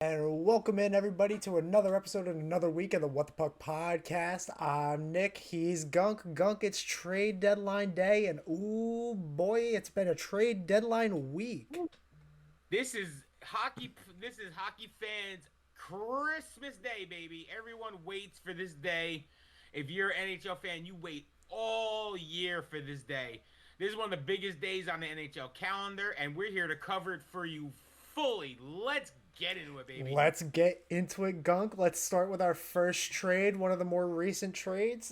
And welcome in everybody to another episode and another week of the What the Puck podcast. I'm Nick. He's Gunk. Gunk, it's trade deadline day, and ooh boy, it's been a trade deadline week. This is hockey. This is hockey fans' Christmas Day, baby. Everyone waits for this day. If you're an NHL fan, you wait all year for this day. This is one of the biggest days on the NHL calendar, and we're here to cover it for you fully. Let's get into it, baby. Let's get into it, Gunk. Let's start with our first trade, one of the more recent trades.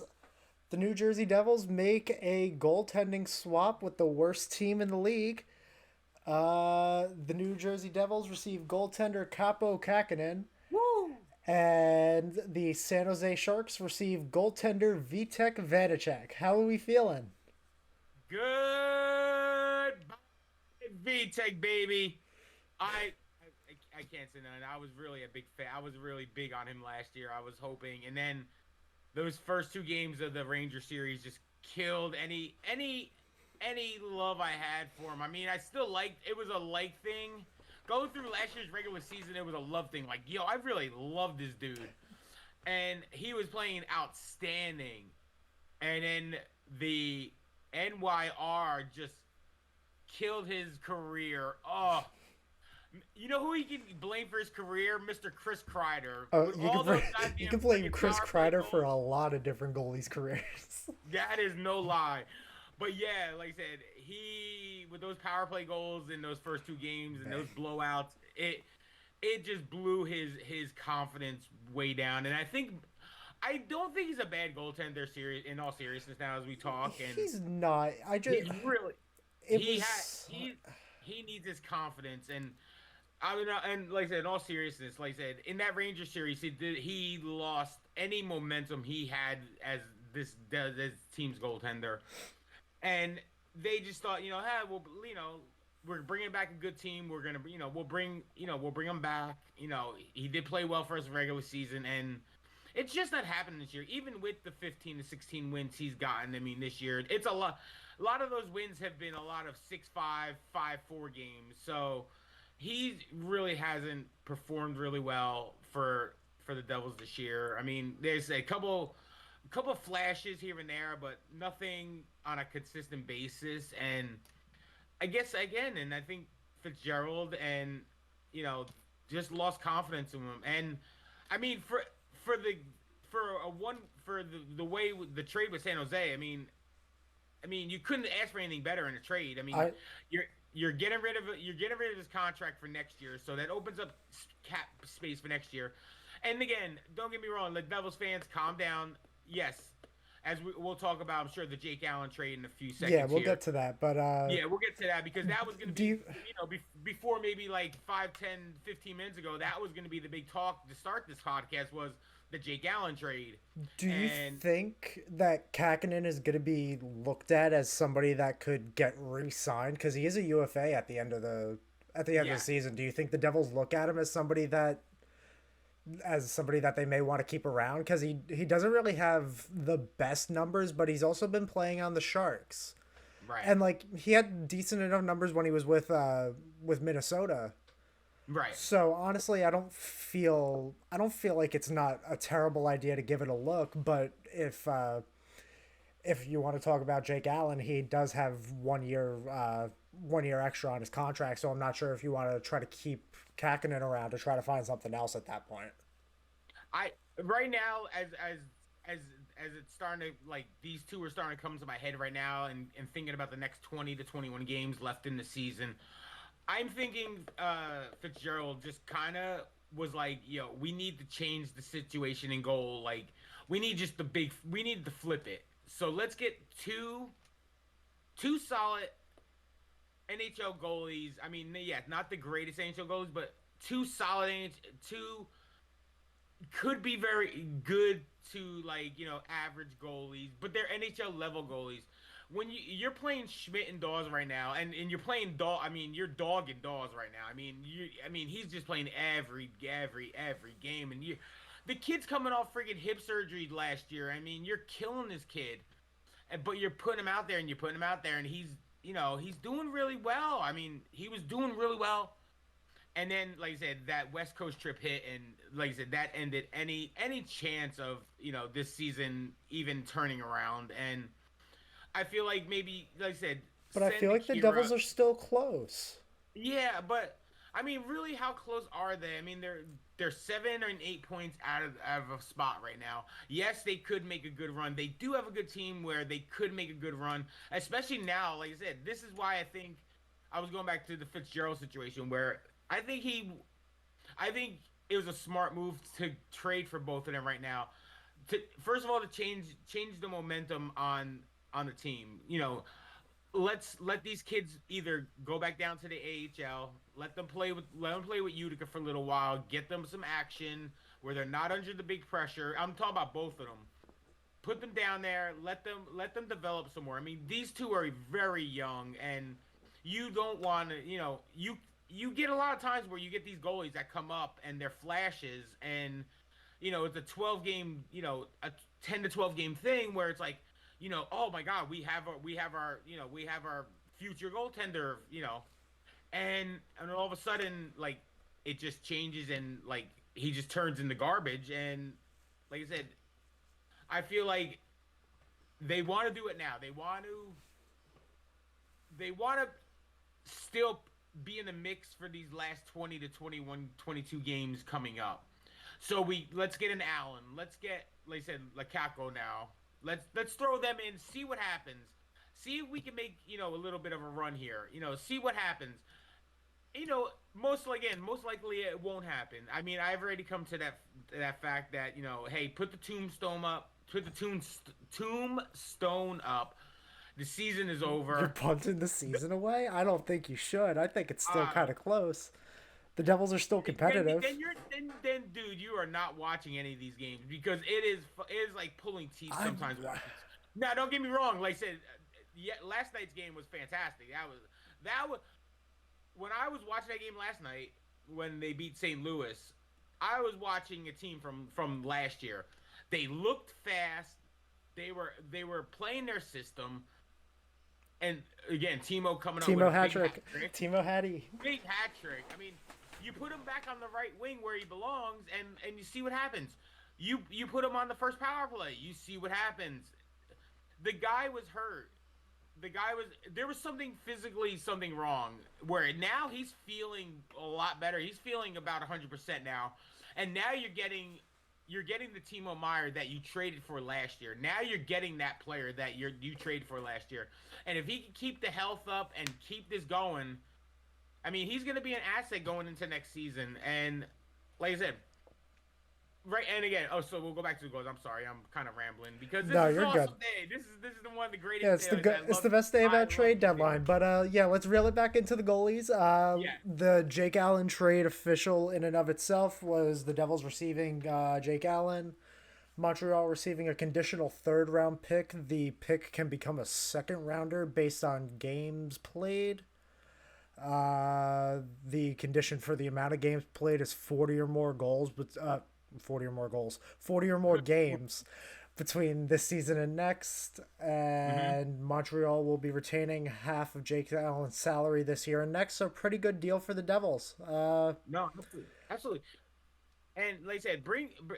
The New Jersey Devils make a goaltending swap with the worst team in the league. The New Jersey Devils receive goaltender Capo Kakinen, Woo! and the San Jose Sharks receive goaltender Vitek Vanacek. How are we feeling? Good VTech, baby. I can't say none. I was really a big fan. I was really big on him last year. I was hoping, and then those first two games of the Ranger series just killed any love I had for him. I mean, I still liked it was a like thing. Going through last year's regular season, it was a love thing. Like, yo, I really love this dude, and he was playing outstanding. And then the NYR just killed his career. Oh, you know who he can blame for his career? Mr. Chris Kreider. Oh, With all those you goddamn can blame freaking Chris power play Kreider for goals. a lot of different goalies' careers. That is no lie. But yeah, like I said, he with those power play goals in those first two games and those blowouts, it just blew his confidence way down. And I don't think he's a bad goaltender. Serious in all seriousness, now as we talk, and He's not. I just he's really it he had was he needs his confidence. And I mean, and like I said, in all seriousness, like I said, in that Ranger series, he lost any momentum he had as this team's goaltender, and they just thought, hey, well, we're bringing back a good team. We're gonna, we'll bring him back. He did play well for us regular season, and it's just not happening this year. Even with the 15 to 16 wins he's gotten, I mean, this year it's a lot. A lot of those wins have been a lot of 6-5, 5-4 games. So he really hasn't performed really well for the Devils this year. I mean, there's a couple flashes here and there, but nothing on a consistent basis. And I guess again, and I think Fitzgerald and you know just lost confidence in him. And I mean, for the for a one for the way the trade with San Jose, I mean, you couldn't ask for anything better in a trade. I mean, I you're you're getting rid of his contract for next year, so that opens up cap space for next year. And again, don't get me wrong, the Devils fans, calm down. Yes, as we'll talk about, I'm sure the Jake Allen trade in a few yeah, seconds we'll here. get to that. But Yeah, we'll get to that because that was going to do be, you before maybe like 5, 10, 15 minutes ago, that was going to be the big talk to start this podcast was the Jake Allen trade. do you And think that Kakinen is going to be looked at as somebody that could get re-signed because he is a UFA at the end of the yeah, season? Do you think the Devils look at him as somebody that they may want to keep around because he doesn't really have the best numbers, but he's also been playing on the Sharks, right, and like he had decent enough numbers when he was with Minnesota. right. So honestly, I don't feel like it's not a terrible idea to give it a look. But if you want to talk about Jake Allen, he does have 1 year extra on his contract. So I'm not sure if you want to try to keep Kakinen around to try to find something else at that point. I right now as as it's starting to like these two are starting to come to my head right now and thinking about the next 20 to 21 games left in the season. I'm thinking Fitzgerald just kind of was like, we need to change the situation in goal. Like we need to flip it. So let's get two solid NHL goalies. I mean, yeah, not the greatest NHL goalies, but two solid two could be very good to like average goalies, but they're NHL level goalies. When you're playing Schmidt and Dawes right now, and you're playing Daw, I mean you're dogging Dawes right now. I mean he's just playing every game, and the kid's coming off freaking hip surgery last year. I mean you're killing this kid, but you're putting him out there and you're putting him out there, and he's doing really well. I mean he was doing really well And then, like I said, that West Coast trip hit, and like I said, that ended any chance of this season even turning around. And I feel like maybe, like I said, But I feel send like the Akira. Devils are still close. Yeah, but I mean, really, how close are they? I mean, they're 7 or 8 points out of a spot right now. Yes, they could make a good run. They do have a good team where they could make a good run, especially now. Like I said, this is why I think I was going back to the Fitzgerald situation where I think I think it was a smart move to trade for both of them right now. First of all, to change the momentum on the team. Let's let these kids either go back down to the AHL, let them play with Utica for a little while, get them some action where they're not under the big pressure. I'm talking about both of them. Put them down there, let them develop some more. I mean, these two are very young, and you don't want to, you get a lot of times where you get these goalies that come up and they're flashes, and it's a 12 game, a 10 to 12 game thing where it's like, oh my God, we have our future goaltender, and all of a sudden, like, it just changes, and like he just turns into garbage. And like I said, I feel like they want to do it now. They want to still be in the mix for these last 20 to 21, 22 games coming up. So let's get an Allen. Let's get, like I said, Lakako now. Let's throw them in, see what happens. See if we can make, a little bit of a run here. See what happens. Most likely it won't happen. I mean, I've already come to that fact that, hey, put the tombstone up, put the tombstone up. The season is You're over. punting the season away? I don't think you should. I think it's still Uh, kind of close. The Devils are still then competitive. you're then dude, you are not watching any of these games because it is like pulling teeth I'm sometimes watching. Now, don't get me wrong. Like I said, yeah, last night's game was fantastic. That was when I was watching that game last night when they beat St. Louis. I was watching a team from last year. They looked fast. They were playing their system. And again, Timo coming up with Timo a big hat Hattrick. trick. Timo Hattie. Big hat trick. I mean, you put him back on the right wing where he belongs, and you see what happens. You put him on the first power play. You see what happens. The guy was hurt. There was something wrong. Where now he's feeling a lot better. He's feeling about 100% now, and now you're getting the Timo Meyer that you traded for last year. Now you're getting that player that you traded for last year, and if he can keep the health up and keep this going, I mean, he's going to be an asset going into next season. And like I said, right, and again, so we'll go back to the goals. I'm sorry, I'm kind of rambling because this No, is an you're good. awesome day. This is the one of the Yeah, greatest it's the days. good. It's the best day of I that love trade this day. deadline. But yeah, let's reel it back into the goalies. Yeah. The Jake Allen trade official in and of itself was the Devils receiving Jake Allen, Montreal receiving a conditional third round pick. The pick can become a second rounder based on games played. The condition for the amount of games played is 40 or more goals, but 40 or more goals, 40 or more games between this season and next. Hmm. And Montreal will be retaining half of Jake Allen's salary this year and next. So pretty good deal for the Devils. No, absolutely, absolutely. And like I said,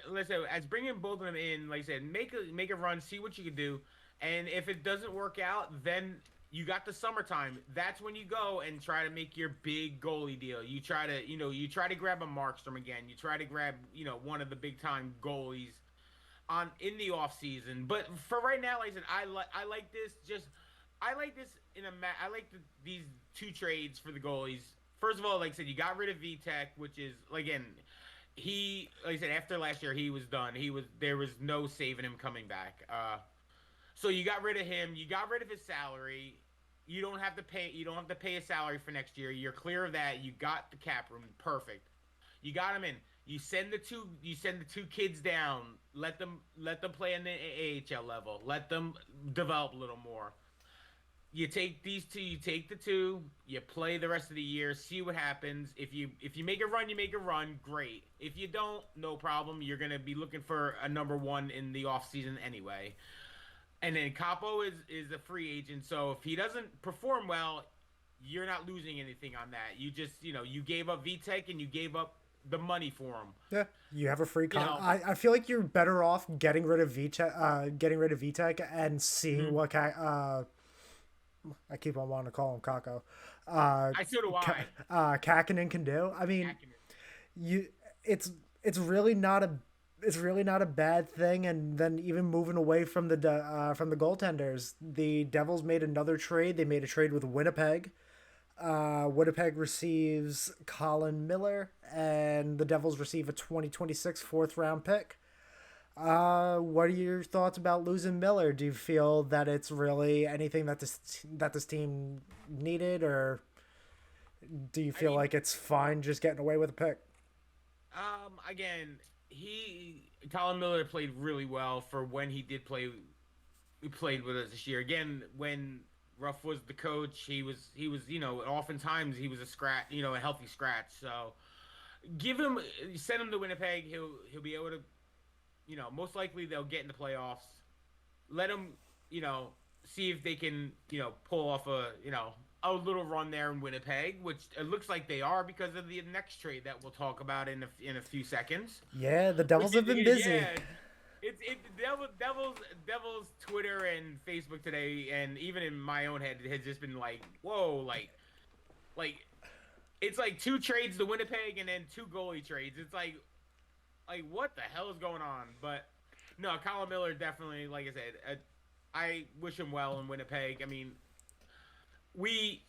let's say as bringing both of them in. Like I said, make a run, see what you can do, and if it doesn't work out, then you got the summertime. That's when you go and try to make your big goalie deal. You try to grab a Markstrom again. You try to grab one of the big time goalies on in the off season. But for right now, like I said, I like this. I like this I like these two trades for the goalies. First of all, like I said, you got rid of VTech, which is again like I said, after last year, he was done. There was no saving him coming back. So you got rid of him. You got rid of his salary. You don't have to pay. You don't have to pay his salary for next year. You're clear of that. You got the cap room. Perfect. You got him in. You send the two. You send the two kids down. Let them play in the AHL level. Let them develop a little more. You take these two, you take the two, you play the rest of the year, see what happens. If you make a run, you make a run, great. If you don't, no problem. You're gonna be looking for a number one in the off season anyway. And then Capo is a free agent, so if he doesn't perform well, you're not losing anything on that. You just, you gave up VTech and you gave up the money for him. Yeah, you have a free You con. know, I feel like you're better off getting rid of VTech and seeing mhm. what I keep on wanting to call him Kako. Uh, I so do I. Kakinen can do. I mean, Acumen. you it's it's really not a it's really not a bad thing. And then even moving away from the goaltenders, the Devils made another trade. They made a trade with Winnipeg. Winnipeg receives Colin Miller, and the Devils receive a 2026 fourth round pick. What are your thoughts about losing Miller? Do you feel that it's really anything that this team needed, or do you I feel mean, like it's fine just getting away with a pick? again, Colin Miller played really well for when he did play. He played with us this year. Again, when Ruff was the coach, he was oftentimes he was a scratch, a healthy scratch. So give him, send him to Winnipeg. He'll be able to, most likely they'll get in the playoffs. Let him, you know, see if they can, pull off a little run there in Winnipeg, which it looks like they are because of the next trade that we'll talk about in a few seconds. Yeah, the Which Devils is, have been busy. yeah, Devil's Twitter and Facebook today, and even in my own head, it has just been like, whoa, like it's like two trades to Winnipeg and then two goalie trades. It's like what the hell is going on? But no, Colin Miller definitely, like I said, I wish him well in Winnipeg. I mean, we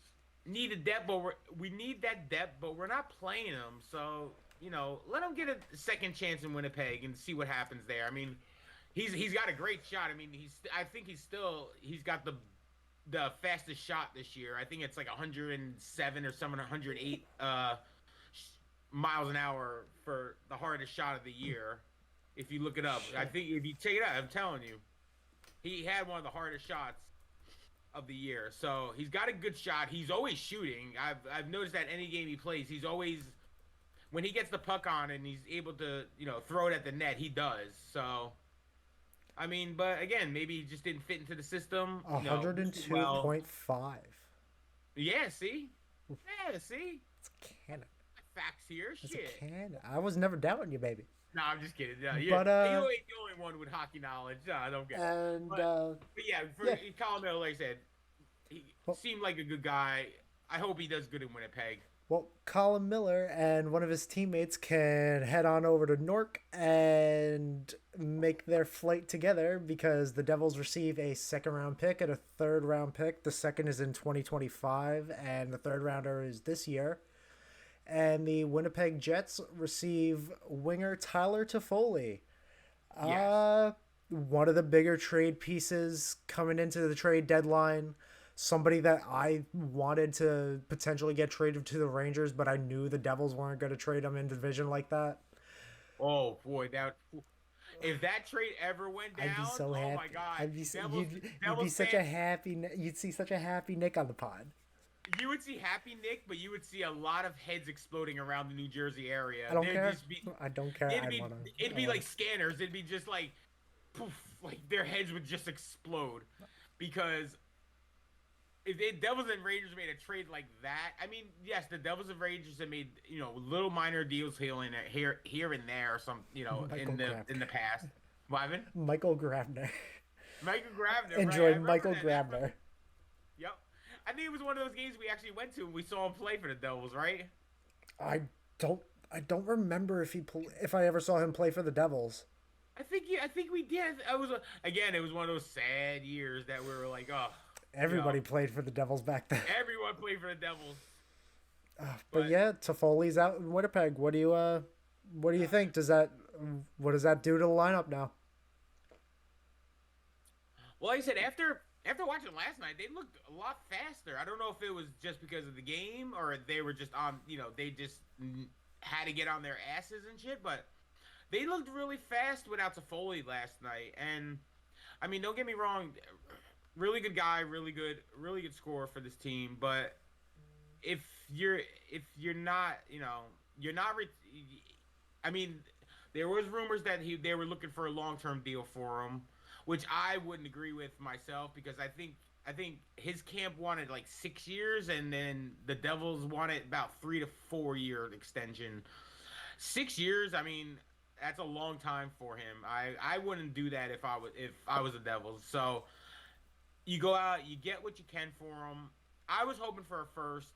need a depth, but we need that depth, but we're not playing him. So let him get a second chance in Winnipeg and see what happens there. I mean, he's got a great shot. I mean, I think he's got the fastest shot this year. I think it's like 107 or something, 108 miles an hour for the hardest shot of the year. If you look it up, I think if you check it out, I'm telling you, he had one of the hardest shots of the year. So he's got a good shot. He's always shooting. I've noticed that any game he plays, he's always when he gets the puck on and he's able to throw it at the net, he does. So I mean, but again, maybe he just didn't fit into the system. Well, 102.5. yeah. See, It's canon. facts here. It's a Shit. canon. I was never doubting you, baby. No, I'm just kidding. Yeah, But you ain't the only one with hockey knowledge. No, I don't get it. and But yeah, for yeah. Colin Miller, like I said, he Well, seemed like a good guy. I hope he does good in Winnipeg. well, Colin Miller and one of his teammates can head on over to Newark and make their flight together because the Devils receive a second round pick and a third round pick. The second is in 2025, and the third rounder is this year. And the Winnipeg Jets receive winger Tyler Toffoli. Yes. One of the bigger trade pieces coming into the trade deadline. Somebody that I wanted to potentially get traded to the Rangers, but I knew the Devils weren't going to trade him in division like that. Oh boy, that if that trade ever went I'd be down, so oh happy. my god, I'd be you'd be Devils such a fans, happy you'd see such a happy Nick on the pod. you would see Happy Nick, but you would see a lot of heads exploding around the New Jersey area. I don't There'd care. just be, I don't care. it'd I be, want it'd to. be like scanners. It'd be just like, poof, like their heads would just explode, because if the Devils and Rangers made a trade like that, I mean, yes, the Devils and Rangers have made little minor deals here and there, or some Michael in the past. Wyman, Michael Grabner. Michael Grabner, right? I Enjoy remember Michael that. Grabner. Yep. I think it was one of those games we actually went to and we saw him play for the Devils, right? I don't. I don't remember if I ever saw him play for the Devils. I think we did. Again, it was one of those sad years that we were like, oh, Everybody played for the Devils back then. everyone played for the Devils. But yeah, Toffoli's out in Winnipeg. What do you think? What does that do to the lineup now? Well, like I said, after watching last night, they looked a lot faster. I don't know if it was just because of the game or they were just on, they just had to get on their asses and shit. But they looked really fast without Toffoli last night. And I mean, don't get me wrong, really good guy, really good scorer for this team. But if you're not, you're not. I mean, there was rumors that they were looking for a long-term deal for him, which I wouldn't agree with myself, because I think I think his camp wanted like 6 years, and then the Devils wanted about 3 to 4 year extension. 6 years, I mean, that's a long time for him. I wouldn't do that if I was the Devils. So you go out, you get what you can for him. I was hoping for a first,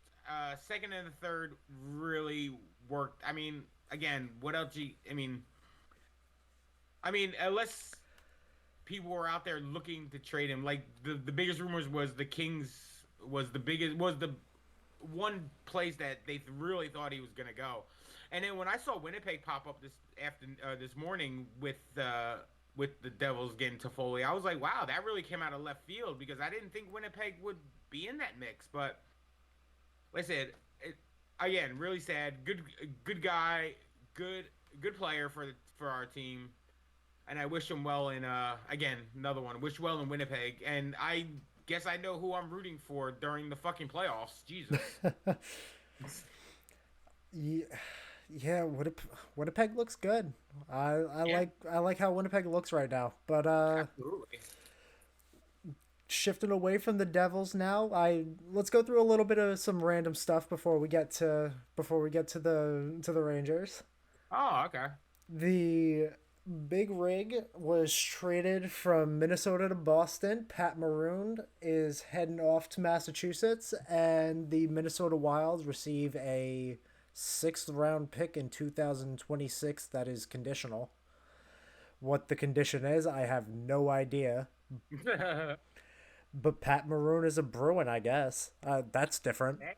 second, and a third really worked. I mean, again, what else? I mean, unless people were out there looking to trade him, like the biggest rumors was the Kings was the one place that they really thought he was gonna go. And then when I saw Winnipeg pop up this morning with the Devils getting Toffoli, I was like, wow, that really came out of left field because I didn't think Winnipeg would be in that mix. But like I said, again, really sad. Good guy, good player for our team, and I wish him well in again another one. Wish well in Winnipeg, and I guess I know who I'm rooting for during the fucking playoffs. Jesus. Yeah, yeah. Winnipeg looks good. I Yeah, like how Winnipeg looks right now. But absolutely. shifting away from the Devils now, I let's go through a little bit of some random stuff before we get to the Rangers. Oh, okay. The Big Rig was traded from Minnesota to Boston. Pat Maroon is heading off to Massachusetts, and the Minnesota Wilds receive a sixth round pick in 2026 that is conditional. What the condition is, I have no idea. But Pat Maroon is a Bruin, I guess. That's different. Hey,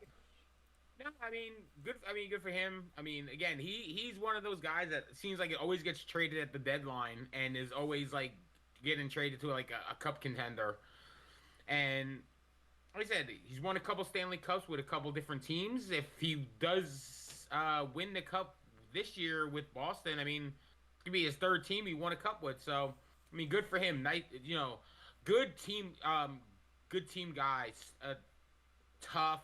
no, I mean, good. I mean, good for him. I mean, again, he's one of those guys that seems like it always gets traded at the deadline and is always like getting traded to like a cup contender. And like I said, he's won a couple Stanley Cups with a couple different teams. If he does win the cup this year with Boston, I mean, it could be his third team he won a cup with. So, I mean, good for him. Nice, good team. Good team guys. Tough.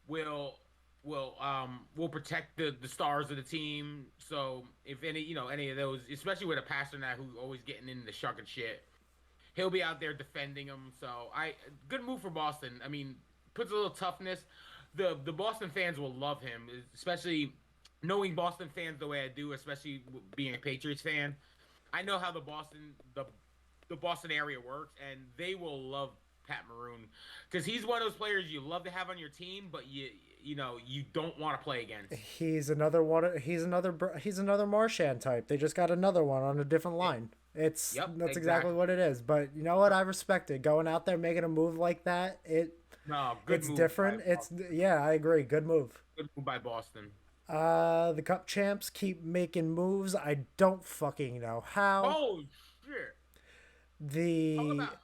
Will will protect the stars of the team. So if any of those, especially with a Pasternak who's always getting in the shuck and shit, he'll be out there defending them. So good move for Boston. I mean, puts a little toughness. The Boston fans will love him, especially knowing Boston fans the way I do, especially being a Patriots fan. I know how the Boston area works, and they will love Pat Maroon because he's one of those players you love to have on your team, but you don't want to play against. He's another one. He's another Marchand type. They just got another one on a different line. Yep, That's exactly exactly. what it is. But you know what? I respect it. Going out there making a move like that, No, good it's move by different. Yeah, I agree. Good move. Boston. The Cup champs keep making moves. I don't fucking know how. Oh shit! Talk The about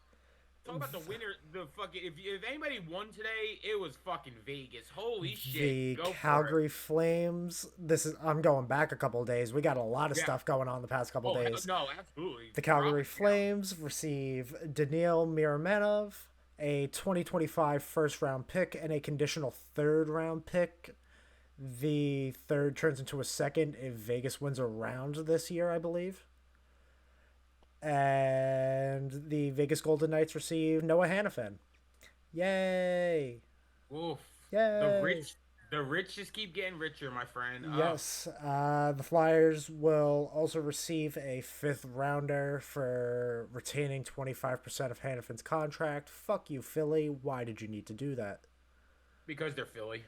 talk about the winner. The fucking if anybody won today, it was fucking Vegas. Holy shit! the Go for it. Calgary Flames. I'm going back a couple of days. We got a lot of Yeah. stuff going on the past couple Oh of hell, days. no, absolutely. The Drop Calgary it down. Flames receive Daniil Miramanov, a 2025 first round pick, and a conditional third round pick. The third turns into a second if Vegas wins a round this year, I believe. And the Vegas Golden Knights receive Noah Hannafin. Yay! Oof. The Yay! rich, the rich just keep getting richer, my friend. Yes, the Flyers will also receive a fifth rounder for retaining 25% of Hannafin's contract. Fuck you, Philly. Why did you need to do that? Because they're Philly.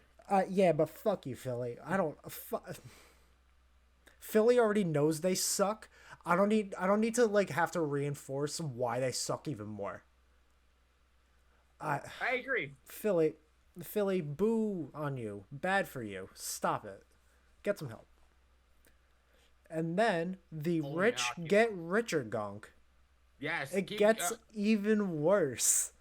Yeah, but fuck you, Philly. I don't. Philly already knows they suck. I don't need to like have to reinforce why they suck even more. I I agree. Philly, Philly, boo on you. Bad for you. Stop it. Get some help. And then the Only rich hockey. get richer, Gunk. Yes. It Keep gets even worse.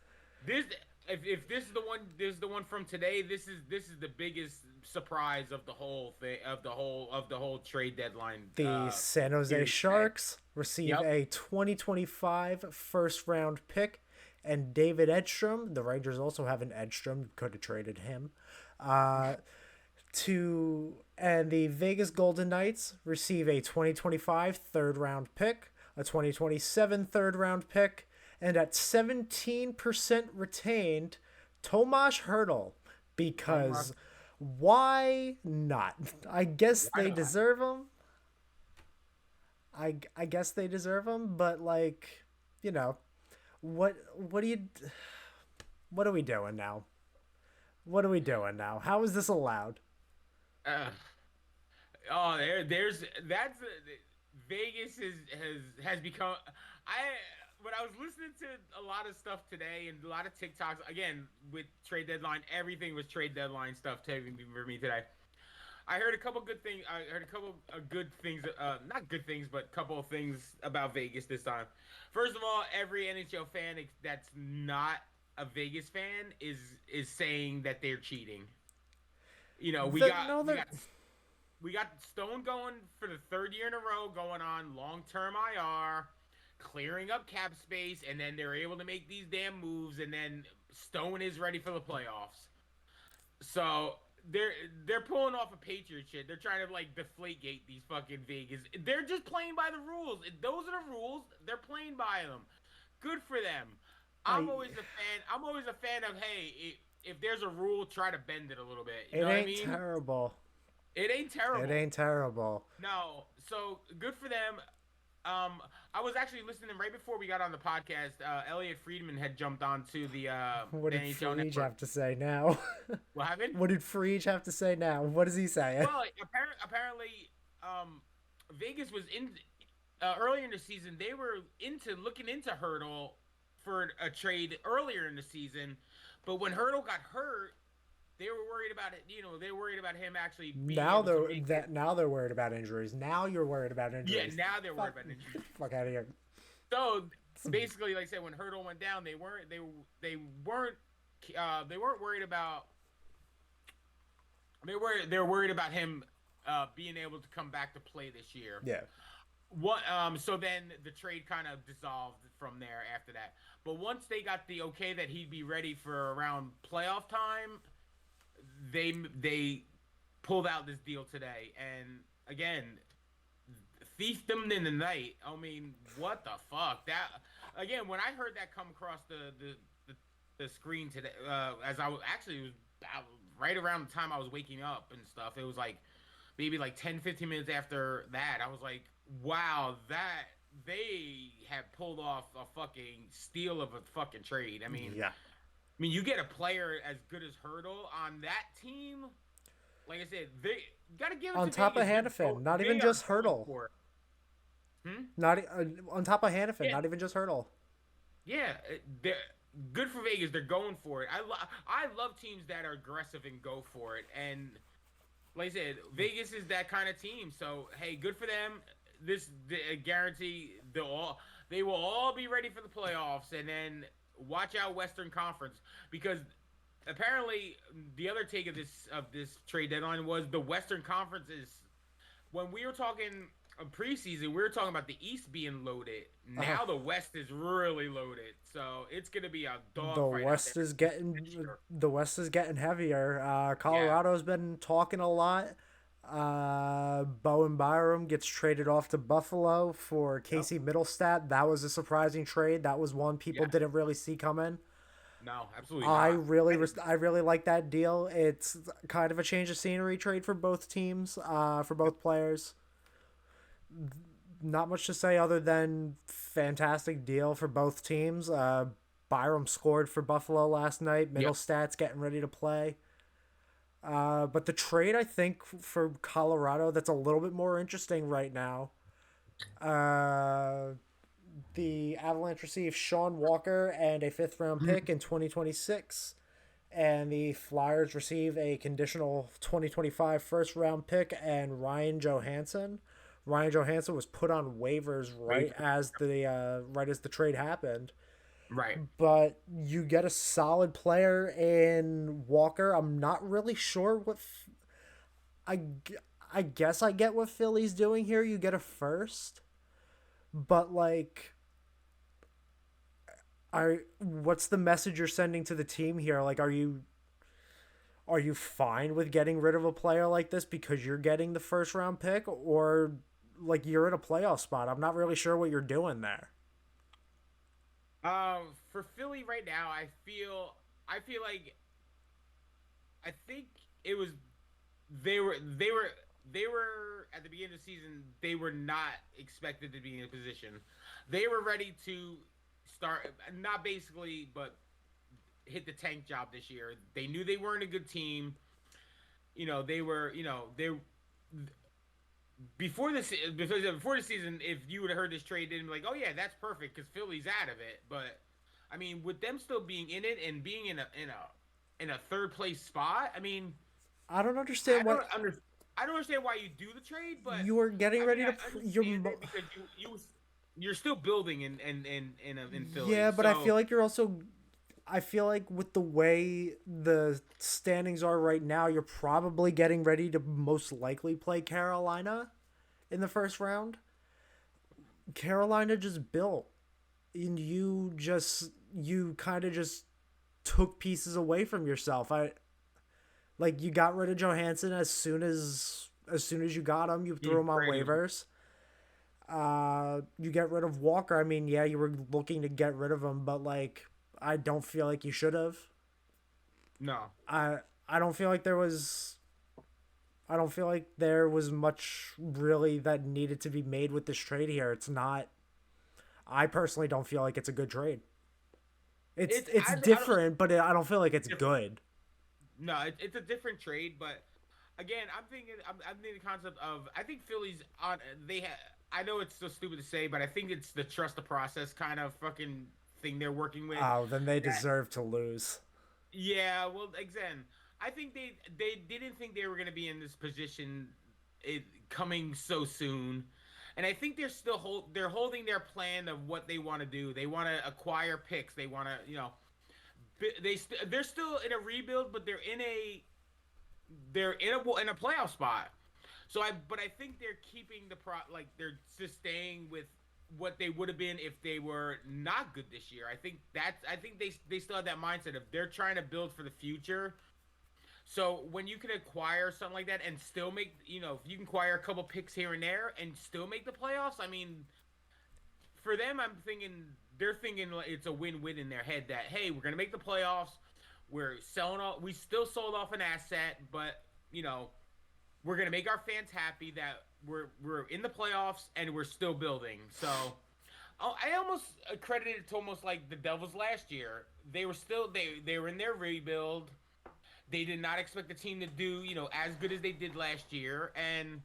this. If this is the one from today. This is the biggest surprise of the whole thing of the whole trade deadline. The San Jose series today. Sharks receive Yep. a 2025 first round pick and David Edstrom. The Rangers also have an Edstrom. Could have traded him. Uh, and the Vegas Golden Knights receive a 2025 third round pick, a 2027 third round pick, And at 17% retained, Tomas Hurdle. Because why not? I guess Why they not? deserve him. I guess they deserve him, but like, you know, what do you what are we doing now? What are we doing now? How is this allowed? Uh, oh, there's that's Vegas has become. I when I was listening to a lot of stuff today and a lot of TikToks again with trade deadline, everything was trade deadline stuff taking for me today. I heard a couple good things. I heard a couple of good things, not good things, but a couple of things about Vegas this time. First of all, every NHL fan that's not a Vegas fan is saying that they're cheating. You know, we The, got no, we they're got we got Stone going for the third year in a row, going on long term IR, clearing up cap space, and then they're able to make these damn moves, and then Stone is ready for the playoffs. So they're they're pulling off a Patriot shit. They're trying to like deflate gate these fucking Vegas. They're just playing by the rules. Those are the rules. They're playing by them. Good for them. I I'm always a fan. I'm always a fan of hey, if there's a rule, try to bend it a little bit. You it know what I ain't mean? terrible. It ain't It terrible. ain't terrible. No, so good for them. I was actually listening right before we got on the podcast. Elliot Friedman had jumped onto What the did NHL Frege Network. have to say now? What happened? What did Frege have to say now? What is he saying? Well, apparently, Vegas was in earlier in the season. They were into looking into Hurdle for a trade earlier in the season, but when Hurdle got hurt, they were worried about it. You know, they were worried about him actually being Now able to they're make it. that now they're worried about injuries. Now you're worried about Yeah, injuries. now they're worried Fuck, about injury. fuck out of here. So basically, like I said, when Hurdle went down, they weren't they weren't worried about they're worried about him being able to come back to play this year. Yeah. What so then the trade kind of dissolved from there after that. But once they got the okay that he'd be ready for around playoff time, they pulled out this deal today. And again, fiefdom in the night. I mean, what the fuck? That again, when I heard that come across the screen today, as I was actually it was about right around the time I was waking up and stuff. It was like maybe like 10, 15 minutes after that. I was like, wow, that they have pulled off a fucking steal of a fucking trade. Yeah. I mean, you get a player as good as Hurdle on that team. Like I said, they gotta give it On to top of Vegas. Hannafin, not They even are just going Hurdle. for it. Not on top of Hannafin, Yeah. not even just Hurdle. Yeah, they're good for Vegas. They're going for it. I love teams that are aggressive and go for it. And like I said, Vegas is that kind of team. So hey, good for them. Guarantee they will all be ready for the playoffs. And then watch out Western Conference because apparently the other take of this trade deadline was the Western Conference is when we were talking preseason, we were talking about the East being loaded. Now the West is really loaded, so it's gonna be a dog The fight. West is getting Sure. the West is getting heavier. Colorado's been talking a lot. Bowen Byram gets traded off to Buffalo for Casey Middlestat. That was a surprising trade. That was one people Yeah. didn't really see coming. No, absolutely I not. really like that deal. It's kind of a change of scenery trade for both teams, for both players. Not much to say other than fantastic deal for both teams. Byram scored for Buffalo last night. Middlestat's getting ready to play. But the trade, I think, for Colorado that's a little bit more interesting right now. The Avalanche received Sean Walker and a fifth round pick in 2026. And the Flyers receive a conditional 2025 first round pick and Ryan Johansson. Ryan Johansson was put on waivers right as the trade happened. Right. But you get a solid player in Walker. I'm not really sure what I guess I get what Philly's doing here. You get a first. But like what's the message you're sending to the team here? Like are you fine with getting rid of a player like this because you're getting the first round pick, or like you're in a playoff spot? I'm not really sure what you're doing there. For Philly right now, I feel like I think it was they were they were at the beginning of the season they were not expected to be in a position. They were ready to start not basically but hit the tank job this year. They knew they weren't a good team. They were, they before the season, if you would have heard this trade, they'd be like, "Oh yeah, that's perfect because Philly's out of it." But I mean, with them still being in it and being in a third place spot, I mean, I don't I understand don't what under I don't understand why you do the trade, but you were getting I mean, ready to. I understand it because you're still building in Philly, Yeah, but I feel so like you're also. I feel like with the way the standings are right now, you're probably getting ready to most likely play Carolina in the first round. Carolina just built, and you kind of just took pieces away from yourself. I like you got rid of Johansson as soon as you got him, you threw you him on traded him. waivers. You get rid of Walker. I mean, yeah, you were looking to get rid of him, but like, I don't feel like you should have. No, I I don't feel like there was. I don't feel like there was much really that needed to be made with this trade here. It's not. I personally don't feel like it's a good trade. It's I don't different, but I don't feel like it's different. good. No, it's a different trade, but again, I'm thinking the concept of I think Philly's on they ha I know it's so stupid to say, but I think it's the trust the process kind of fucking thing they're working with. Oh, then they That deserve to lose. yeah, well, again, I think they didn't think they were gonna be in this position it coming so soon. And I think they're holding their plan of what they want to do. They want to acquire picks. They want to, they're still in a rebuild, but they're in a playoff spot. But I think they're keeping like they're just staying with what they would have been if they were not good this year. I think they still have that mindset of they're trying to build for the future. So when you can acquire something like that and still make, if you can acquire a couple picks here and there and still make the playoffs, I mean, for them, they're thinking like it's a win-win in their head that hey, we're gonna make the playoffs. We still sold off an asset, but you know, we're gonna make our fans happy that we're in the playoffs and we're still building. So I almost credit it to almost like the Devils last year. They were in their rebuild. They did not expect the team to do as good as they did last year, and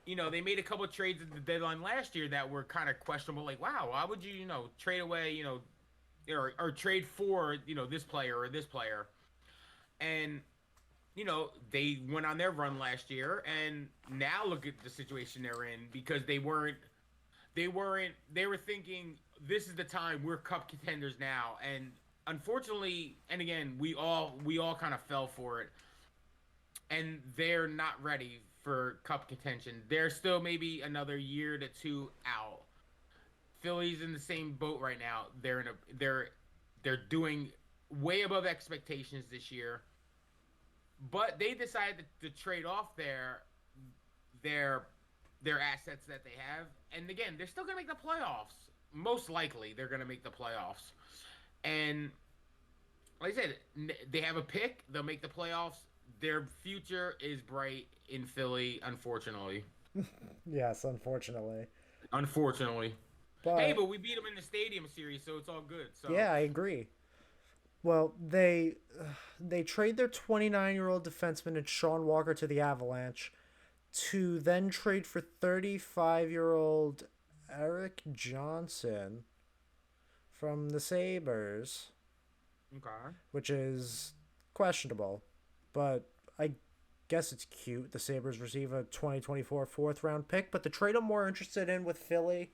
they made a couple of trades at the deadline last year that were kind of questionable. Like, wow, why would you trade away or trade for this player or this player? And they went on their run last year, and now look at the situation they're in because they were thinking this is the time we're cup contenders now, and unfortunately, and again, we all kind of fell for it, and they're not ready for cup contention. They're still maybe another year to two out. Philly's in the same boat right now. They're doing way above expectations this year, but they decided to trade off their their assets that they have. And again, they're still gonna make the playoffs. Most likely, they're gonna make the playoffs. And like I said, they have a pick. They'll make the playoffs. Their future is bright in Philly. Unfortunately, Yes, unfortunately. unfortunately. Hey, But but we beat them in the Stadium Series, so it's all good. So yeah, I agree. Well, they trade their 29-year-old defenseman and Sean Walker to the Avalanche to then trade for 35-year-old Eric Johnson from the Sabres, okay, which is questionable, but I guess it's cute. The Sabres receive a 2024 fourth round pick, but the trade I'm more interested in with Philly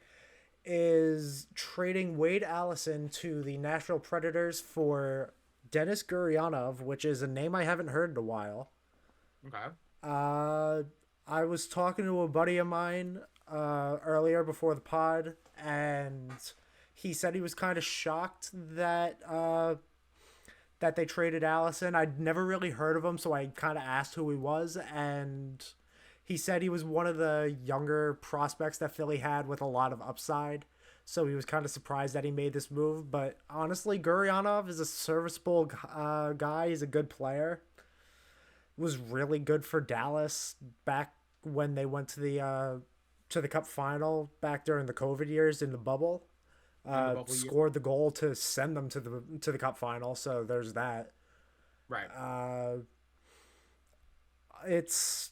is trading Wade Allison to the Nashville Predators for Denis Gurianov, which is a name I haven't heard in a while. okay, Uh, I was talking to a buddy of mine earlier before the pod, and he said he was kind of shocked that they traded Allison. I'd never really heard of him, so I kind of asked who he was, and he said he was one of the younger prospects that Philly had with a lot of upside. so he was kind of surprised that he made this move. But honestly, Gurionov is a serviceable guy. He's a good player. Was really good for Dallas back when they went to the Cup final back during the COVID years in the bubble. in the bubble year. Scored the goal to send them to the Cup final. So there's that. Right. It's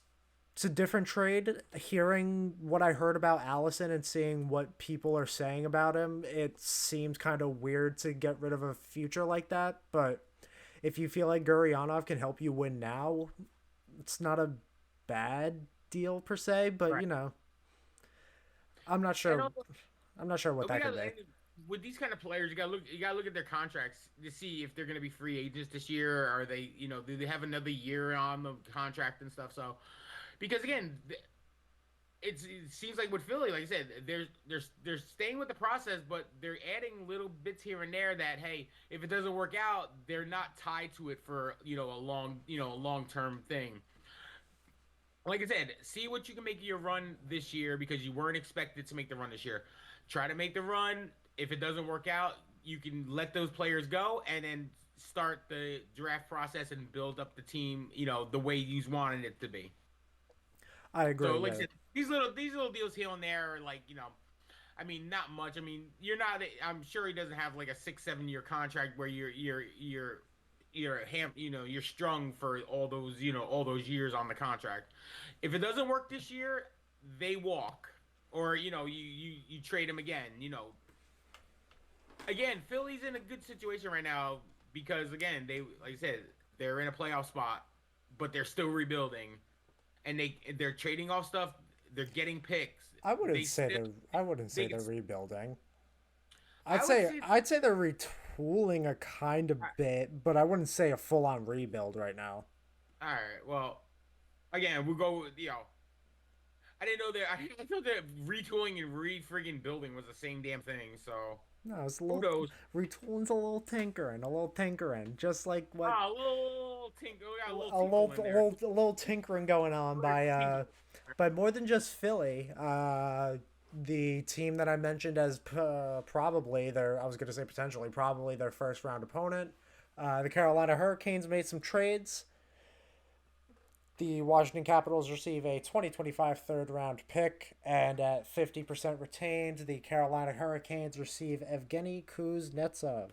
a different trade. Hearing what I heard about Allison and seeing what people are saying about him, it seems kind of weird to get rid of a future like that. But if you feel like Gurionov can help you win now, it's not a bad deal per se. But Right. I'm not And sure. also, I'm not sure what we that could gotta, be. and with these kind of players, you gotta look at their contracts to see if they're gonna be free agents this year. Are they, do they have another year on the contract and stuff? So, because again, it seems like with Philly, like I said, they're staying with the process, but they're adding little bits here and there that, hey, if it doesn't work out, they're not tied to it for a long term thing. Like I said, see what you can make your run this year because you weren't expected to make the run this year. Try to make the run. If it doesn't work out, you can let those players go and then start the draft process and build up the team, the way you wanted it to be. I So, agree. like I Yeah. said, these little deals here and there are like, I mean, not much. I mean, you're not. I'm sure he doesn't have like a 6, 7 year contract where you're strung for all those years on the contract. If it doesn't work this year, they walk, or you trade him again. Again, Philly's in a good situation right now because again, they like I said, they're in a playoff spot, but they're still rebuilding, and they're trading off stuff. They're getting picks. They still I wouldn't they say can. they're rebuilding. I would say. I'd say they're retooling a kind of bit, but I wouldn't say a full on rebuild right now. All right. Well, again, we'll go with I didn't know that. I thought that retooling and re-friggin' building was the same damn thing. So No, it's a who little knows? retooling's a little tinkering, just like what Ah, a little tinkle. We got a little tinkle in there. a little tinkering going on Little tinkle. by more than just Philly. The team that I mentioned as probably their I was going to say potentially probably their first round opponent, the Carolina Hurricanes made some trades. The Washington Capitals receive a 2025 third round pick, and at 50% retained, the Carolina Hurricanes receive Evgeny Kuznetsov.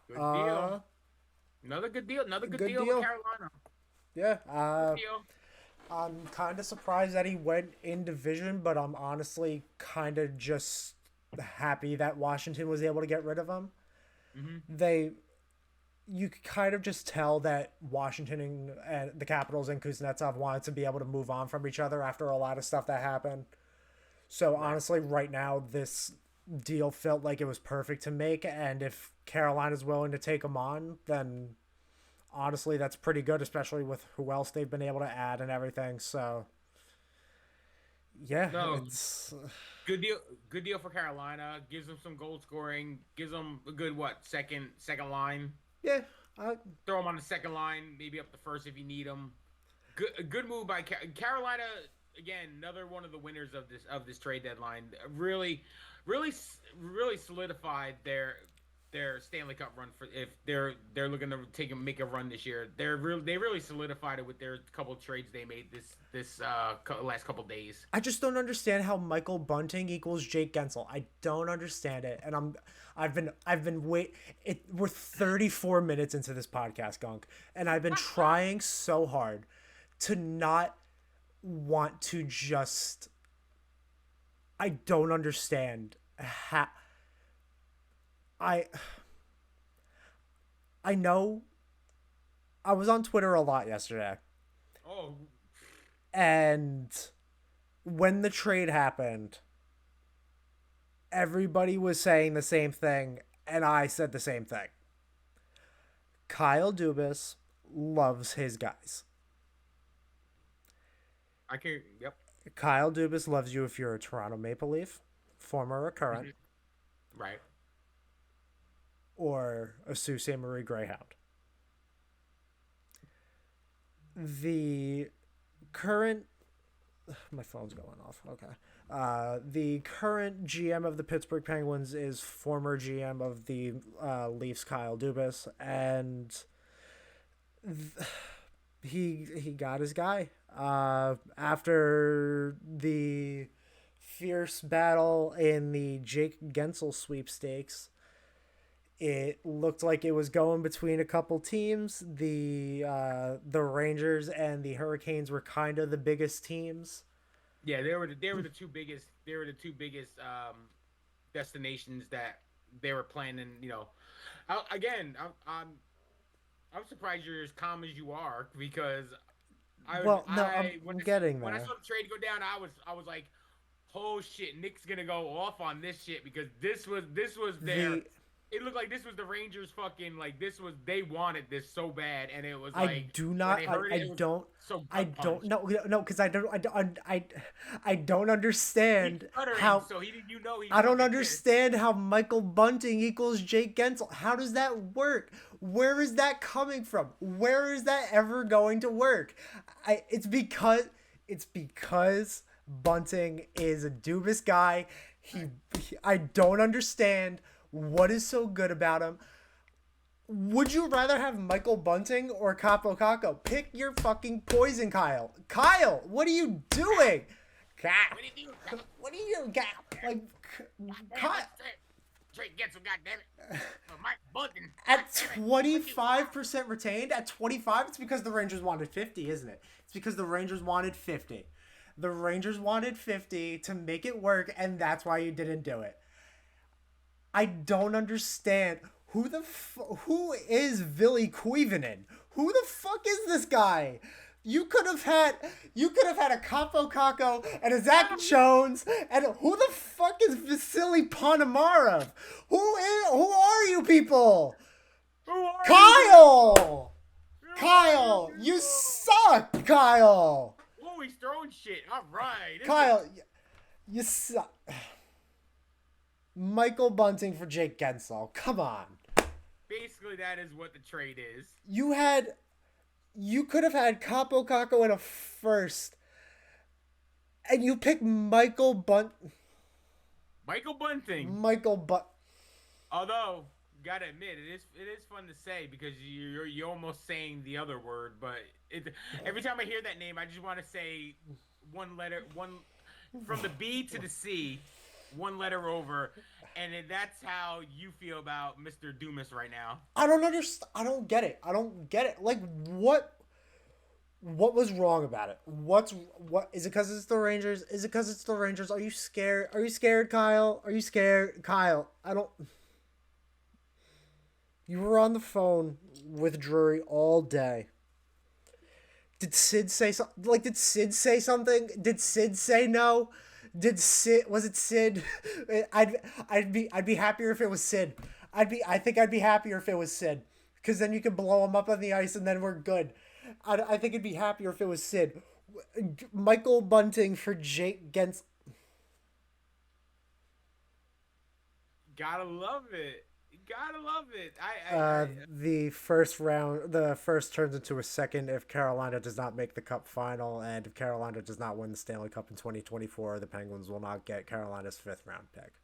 Good deal. Uh, Another good deal. Another good good deal with deal. Carolina. Yeah, Good deal. I'm kind of surprised that he went in division, but I'm honestly kind of just happy that Washington was able to get rid of him. Hmm. They, you could kind of just tell that Washington and the Capitals and Kuznetsov wanted to be able to move on from each other after a lot of stuff that happened. So Right. honestly, right now, this deal felt like it was perfect to make, and if Carolina's willing to take him on, then honestly, that's pretty good, especially with who else they've been able to add and everything. So yeah, No, it's good deal. Good deal for Carolina. Gives them some goal scoring. Gives them a good second line. yeah, I, Throw them on the second line. Maybe up the first if you need them. Good move by Carolina. Again, another one of the winners of this trade deadline. Really solidified their Stanley Cup run for if they're looking to make a run this year. They really solidified it with their couple of trades they made this last couple days. I just don't understand how Michael Bunting equals Jake Gensel. I don't understand it, and I've been we're 34 minutes into this podcast, Gunk, and I've been trying so hard to not want to just. I don't understand how I I know I was on Twitter a lot yesterday, Oh, and when the trade happened, everybody was saying the same thing, and I said the same thing. Kyle Dubas loves his guys. I can. Yep. Kyle Dubas loves you if you're a Toronto Maple Leaf, former or current, Mhm. Right. or a Sault Ste. Marie Greyhound. The current My phone's going off. Okay. The current GM of the Pittsburgh Penguins is former GM of the Leafs, Kyle Dubas, and he got his guy. After the fierce battle in the Jake Gensel sweepstakes, it looked like it was going between a couple teams. The Rangers and the Hurricanes were kind of the biggest teams. Yeah, they were the two biggest destinations that they were planning. I'm surprised you're as calm as you are because Well, no, I'm getting when I there. saw the trade go down, I was like, oh shit, Nick's gonna go off on this shit because this was their. The It looked like this was the Rangers fucking like this was they wanted this so bad and it was I like do when not. they heard it, it was so I gut don't punched. know. No, because I don't He's understand stuttering, how. so he didn't. You know he's I don't fucking pissed. understand how Michael Bunting equals Jake Gensel. How does that work? Where is that coming from? Where is that ever going to work? It's because Bunting is a Dubas guy. I don't understand what is so good about him. Would you rather have Michael Bunting or Capo Caco? Pick your fucking poison, Kyle. Kyle, what are you doing? What did you do? What are you doing? Like, Kyle. Trade gets him, goddammit. Mike Bunting. At 25% retained, at 25, it's because the Rangers wanted 50, isn't it? It's because the Rangers wanted 50. The Rangers wanted 50 to make it work, and that's why you didn't do it. I don't understand. Who is Ville Koivunen? Who the fuck is this guy? You could have had a Capo Caco and a Zach Jones, and who the fuck is Vasily Ponomarev? Who are you people? Who are Kyle! you? Kyle, you suck, Kyle! Oh, he's throwing shit. All right. Kyle, you suck. Michael Bunting for Jake Gensel. Come on. Basically, that is what the trade is. You could have had Capo Caco in a first, and you picked Michael Michael Bunting. Although, Gotta admit, it is fun to say because you're almost saying the other word, but every time I hear that name, I just want to say one letter, one from the B to the C, one letter over, and that's how you feel about Mr. Dumas right now. I don't understand. I don't get it. Like, what was wrong about it? What is it? Because it's the Rangers? Is it because it's the Rangers? Are you scared? Are you scared, Kyle? Are you scared, Kyle? I don't. You were on the phone with Drury all day. Did Sid say something? Like, did Sid say something? Did Sid say no? Was it Sid? I'd be happier if it was Sid. I think I'd be happier if it was Sid, because then you can blow him up on the ice and then we're good. I think it'd be happier if it was Sid. Michael Bunting for Jake Gens. Gotta love it. Gotta love it. The first turns into a second if Carolina does not make the Cup final, and if Carolina does not win the Stanley Cup in 2024, the Penguins will not get Carolina's 5th-round pick.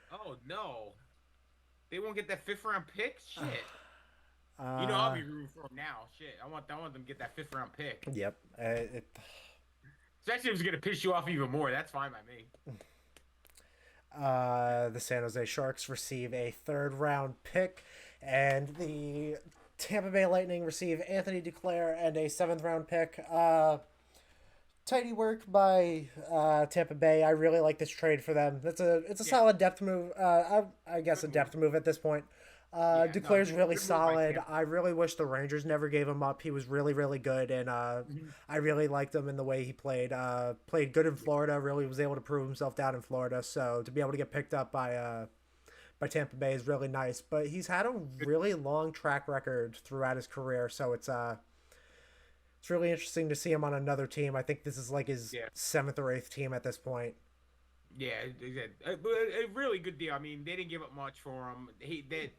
Oh no, they won't get that 5th-round pick. Shit. I'll be rooting for them now. Shit, I want them to get that 5th-round pick. Yep. Especially if it's gonna piss you off even more. That's fine by me. The San Jose Sharks receive a 3rd-round pick, and the Tampa Bay Lightning receive Anthony Duclair and a 7th-round pick. Tidy work by Tampa Bay. I really like this trade for them. It's a solid depth move. I guess a depth move at this point. Duclair's really solid. I really wish the Rangers never gave him up. He was really, really good, and I really liked him in the way he played. Played good in Florida. Really was able to prove himself down in Florida. So to be able to get picked up by Tampa Bay is really nice. But he's had a really long track record throughout his career. So it's really interesting to see him on another team. I think this is like his 7th or 8th team at this point. Yeah, a really good deal. I mean, they didn't give up much for him. It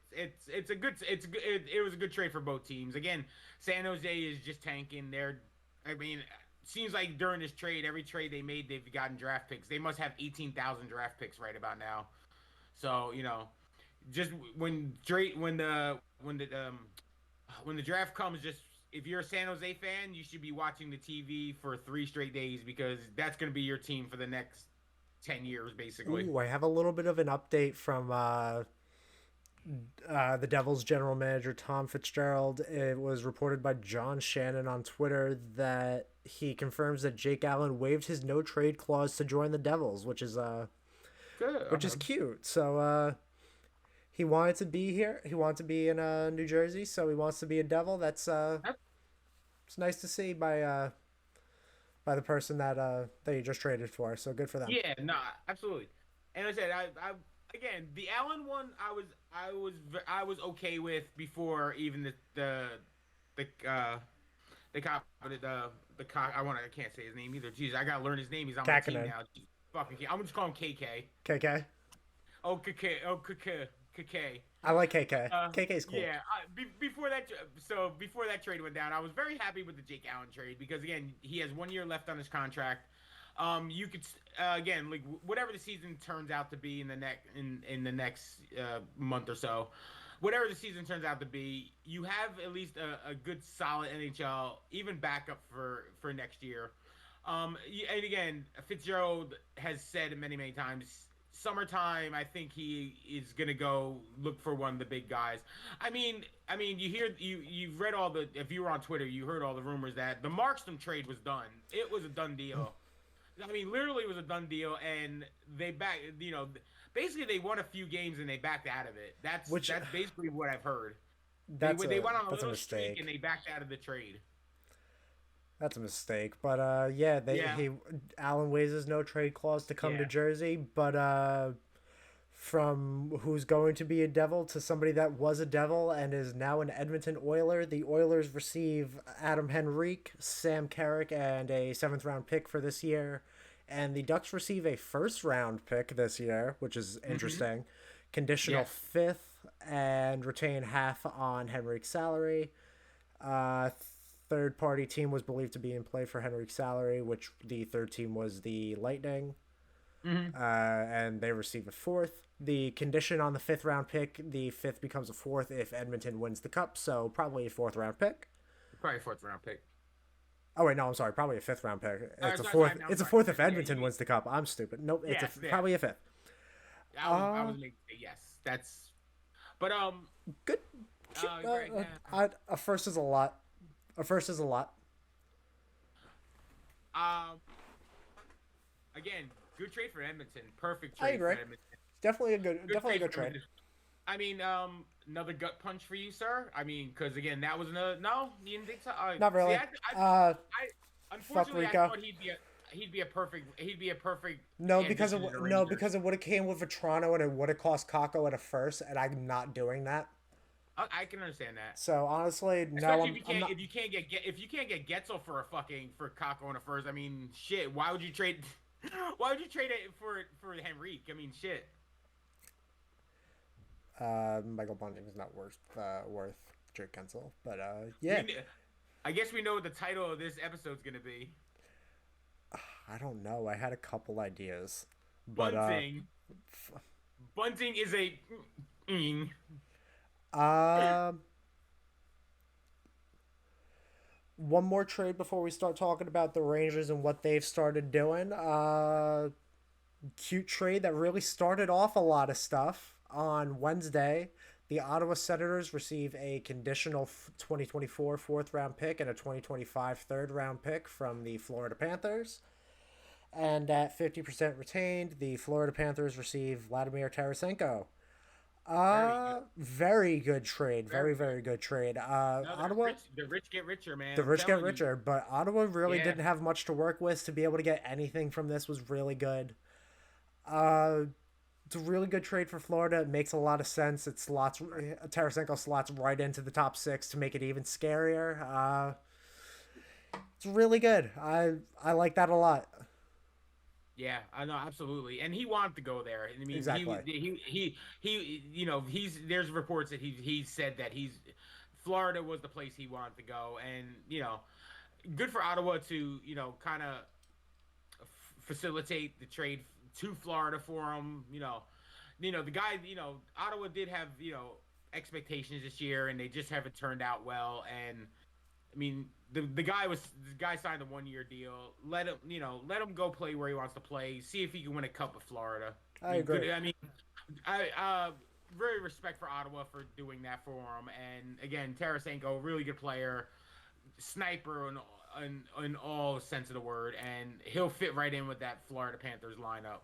was a good trade for both teams. Again, San Jose is just tanking. seems like during this trade, every trade they made, they've gotten draft picks. They must have 18,000 draft picks right about now. So just when the draft comes, just if you're a San Jose fan, you should be watching the TV for 3 straight days because that's going to be your team for the next 10 years, basically. Ooh, I have a little bit of an update from the Devils general manager Tom Fitzgerald. It was reported by John Shannon on Twitter that he confirms that Jake Allen waived his no trade clause to join the Devils, which is Good. which is cute. So he wanted to be here. He wanted to be in New Jersey, so he wants to be a Devil. That's it's nice to see by the person that you just traded for. So good for them. Yeah, no, absolutely. And like I said, I again the Allen one, I was okay with before even the cop the cock. I can't say his name either. Jeez, I gotta learn his name. He's on my team Kakinen. now. Jeez, fucking, I'm just calling him KK. KK. Oh, KK. Oh, KK. I like KK. KK's cool. Yeah. Before that trade went down, I was very happy with the Jake Allen trade because again, he has 1 year left on his contract. You could again, like whatever the season turns out to be in the next month or so, whatever the season turns out to be, you have at least a good solid NHL even backup for next year. And again, Fitzgerald has said many times, summertime, I think he is gonna go look for one of the big guys. I mean, you've read if you were on Twitter, you heard all the rumors that the Markstrom trade was done. It was a done deal. I mean, literally, it was a done deal, and basically they won a few games and they backed out of it. That's basically what I've heard. They went on a little streak and they backed out of the trade. That's a mistake, but Allen waives his no trade clause to come to Jersey, but from who's going to be a Devil to somebody that was a Devil and is now an Edmonton Oiler, the Oilers receive Adam Henrique, Sam Carrick, and a 7th-round pick for this year, and the Ducks receive a 1st-round pick this year, which is interesting, conditional 5th, and retain half on Henrique's salary. Third-party team was believed to be in play for Henrique's salary, which the third team was the Lightning. And they receive a 4th. The condition on the 5th-round pick, the 5th becomes a 4th if Edmonton wins the Cup, so probably a 4th-round pick. Probably a 4th-round pick. Oh, wait, no, I'm sorry. Probably a 5th-round pick. It's a 4th. It's a 4th if Edmonton wins the Cup. I'm stupid. Nope, probably a 5th. I was making yes. That's... But, good. A first is a lot. A first is a lot. Again, good trade for Edmonton. Perfect I trade agree. for Edmonton. Definitely a good trade. I mean, another gut punch for you, sir. I mean, because again, that was no, you didn't think so. Not really. I unfortunately, I Rico. thought he'd be a perfect. No, because it Rangers. would have came with Vetrano and it would have cost Kako at a first, and I'm not doing that. I can understand that. So honestly, especially if you can't get Getzel for Kako in a first. I mean, shit. Why would you trade? Why would you trade it for Henrique? I mean, shit. Michael Bunting is not worth Jake Guentzel, but yeah. I guess we know what the title of this episode's gonna be. I don't know. I had a couple ideas, but Bunting is a. One more trade before we start talking about the Rangers and what they've started doing. Cute trade that really started off a lot of stuff. On Wednesday, the Ottawa Senators receive a conditional 2024 4th-round pick and a 2025 3rd-round pick from the Florida Panthers. And at 50% retained, the Florida Panthers receive Vladimir Tarasenko. Very good trade. Very good trade. Ottawa. The rich get richer, man. The rich get richer, but Ottawa really didn't have much to work with. To be able to get anything from this was really good. It's a really good trade for Florida. It makes a lot of sense. It slots Tarasenko slots right into the top 6 to make it even scarier. It's really good. I like that a lot. Yeah, I know, absolutely, and he wanted to go there. I mean, exactly. There's reports that he said that Florida was the place he wanted to go, and good for Ottawa to kind of facilitate the trade to Florida for him. The guy. Ottawa did have expectations this year, and they just haven't turned out well. And I mean, the guy signed a 1 year deal. Let him go play where he wants to play. See if he can win a cup with Florida. I I mean, agree. good. I mean, I very respect for Ottawa for doing that for him. And again, Tarasenko, really good player, sniper in all sense of the word, and he'll fit right in with that Florida Panthers lineup.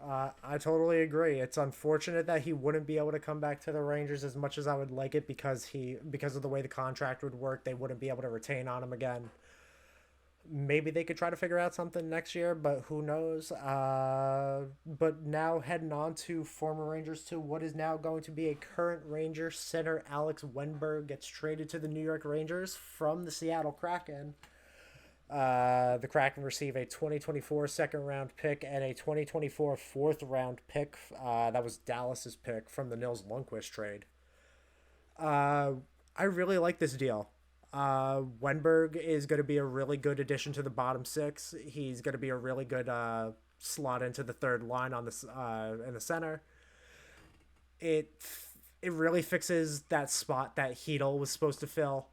I totally agree. It's unfortunate that he wouldn't be able to come back to the Rangers as much as I would like it because of the way the contract would work. They wouldn't be able to retain on him again. Maybe they could try to figure out something next year, but who knows? But now heading on to former Rangers to what is now going to be a current Ranger center, Alex Wenberg gets traded to the New York Rangers from the Seattle Kraken. The Kraken receive a 2024 second round pick and a 2024 fourth round pick. That was Dallas's pick from the Nils Lundqvist trade. I really like this deal. Wenberg is going to be a really good addition to the bottom six. He's going to be a really good slot into the third line on this in the center. It it really fixes that spot that Hedel was supposed to fill.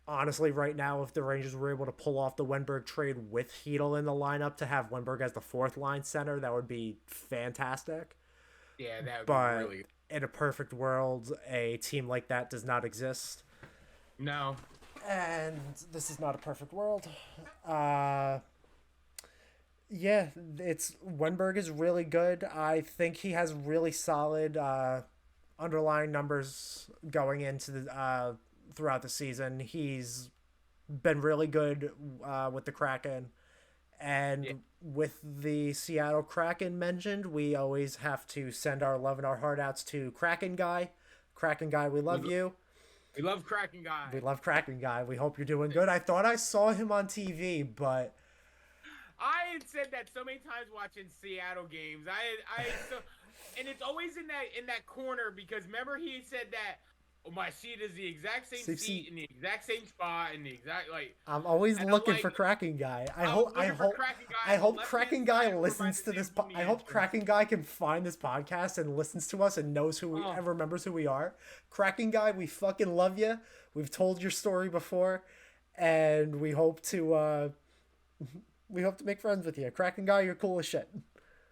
Honestly, right now, if the Rangers were able to pull off the Wenberg trade with Hedel in the lineup to have Wenberg as the fourth line center, that would be fantastic. Yeah, that would But be really in a perfect world, a team like that does not exist. no. And this is not a perfect world. Uh, yeah, it's Wenberg is really good. I think he has really solid underlying numbers going into the throughout the season. He's been really good with the Kraken. And Yeah. with the Seattle Kraken mentioned, we always have to send our love and our heart outs to Kraken Guy. Kraken Guy, we love you. We love Kraken guy. We love Kraken Guy. We hope you're doing good. I thought I saw him on TV, but I had said that so many times watching Seattle games. And it's always in that corner because remember he said that my seat is the exact same seat in the exact same spot in the exact I'm always and looking like, for Kraken Guy. I I'm hope looking for Kraken Guy I on the hope left-hand Kraken side Guy over by listens the to this. Samsung I hope entrance. Kraken Guy can find this podcast and listens to us and knows who we Oh. and remembers who we are. Kraken Guy, we fucking love you. We've told your story before, and we hope to make friends with you. Kraken Guy, you're cool as shit.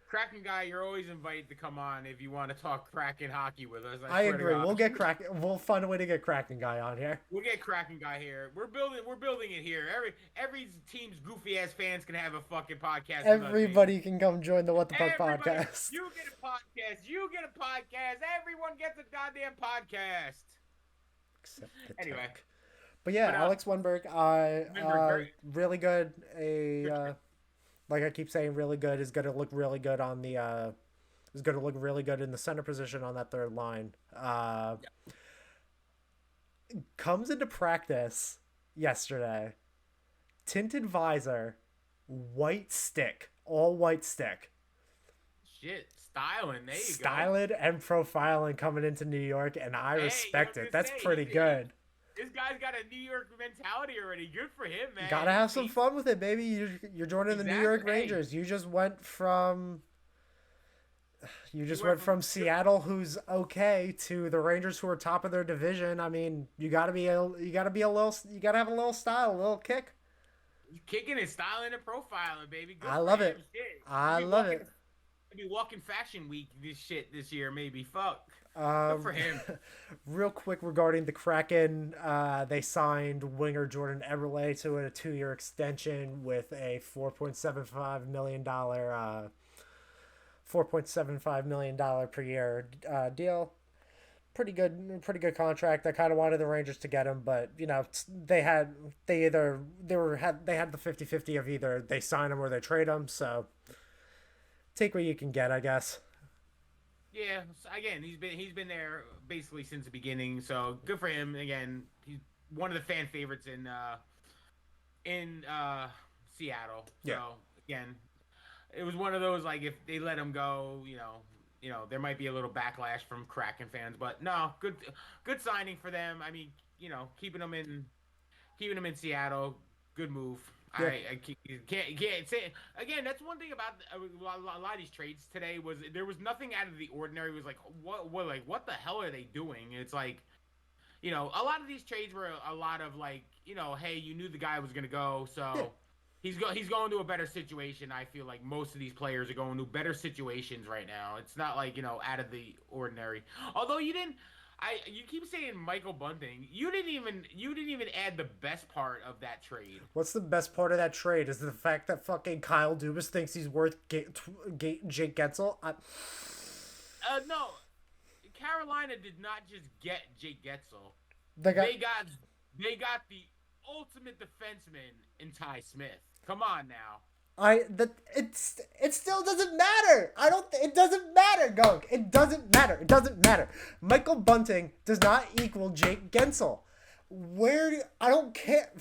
Kraken guy, you're always invited to come on if you want to talk Kraken hockey with us. I swear to agree. God. We'll get Kraken. We'll find a way to get Kraken Guy on here. We'll get Kraken guy here. We're building it here. Every team's goofy ass fans can have a fucking podcast. with us, Everybody can come join the What the baby. Fuck Everybody, podcast. you get a podcast. You get a podcast. Everyone gets a goddamn podcast. Except the Anyway. tech. But yeah, But, Alex Wenberg, very- really good. Good trade. Like I keep saying, really good is going to look really good on the is going to look really good in the center position on that third line. Comes into practice yesterday, tinted visor, white stick, all white stick, Shit, styling. There you go. styling and profiling coming into New York, and I Hey, respect I was it. gonna That's say, pretty good. This guy's got a New York mentality already. Good for him, man. Gotta have some fun with it, baby. You're joining the New York Exactly. Rangers. You just went from went went from- from Seattle, who's okay, to the Rangers, who are top of their division. I mean, you gotta have a little style, a little kick. Kicking and styling and profiling, baby. Good I for love him. it. Shit. I He'll be love walking- it. He'll be walking fashion week this year, maybe. Fuck. Um, Good for him. Real quick regarding the Kraken, they signed winger Jordan Eberle to a 2-year extension with a $4.75 million per year deal. Pretty good contract. I kind of wanted the Rangers to get him, but they had the 50-50 of either they sign him or they trade him. So take what you can get, I guess. Yeah. So again, he's been there basically since the beginning. So good for him. Again, he's one of the fan favorites in Seattle. So Yeah. again, it was one of those like if they let him go, there might be a little backlash from Kraken fans, but no, good signing for them. I mean, keeping him in Seattle, good move. Yeah. I can't say again. That's one thing about a lot of these trades today was there was nothing out of the ordinary. It was like what the hell are they doing? It's like a lot of these trades were a lot of like hey, you knew the guy was gonna go, Yeah. so he's going to a better situation. I feel like most of these players are going to better situations right now. It's not like out of the ordinary. Although you keep saying Michael Bunting. You didn't even add the best part of that trade. What's the best part of that trade? Is the fact that fucking Kyle Dubas thinks he's worth Jake Gensel? No, Carolina did not just get Jake Getzel. They got, They got the ultimate defenseman in Ty Smith. Come on now. it still doesn't matter. It doesn't matter, Gunk. It doesn't matter. It doesn't matter. Michael Bunting does not equal Jake Gensel. I don't care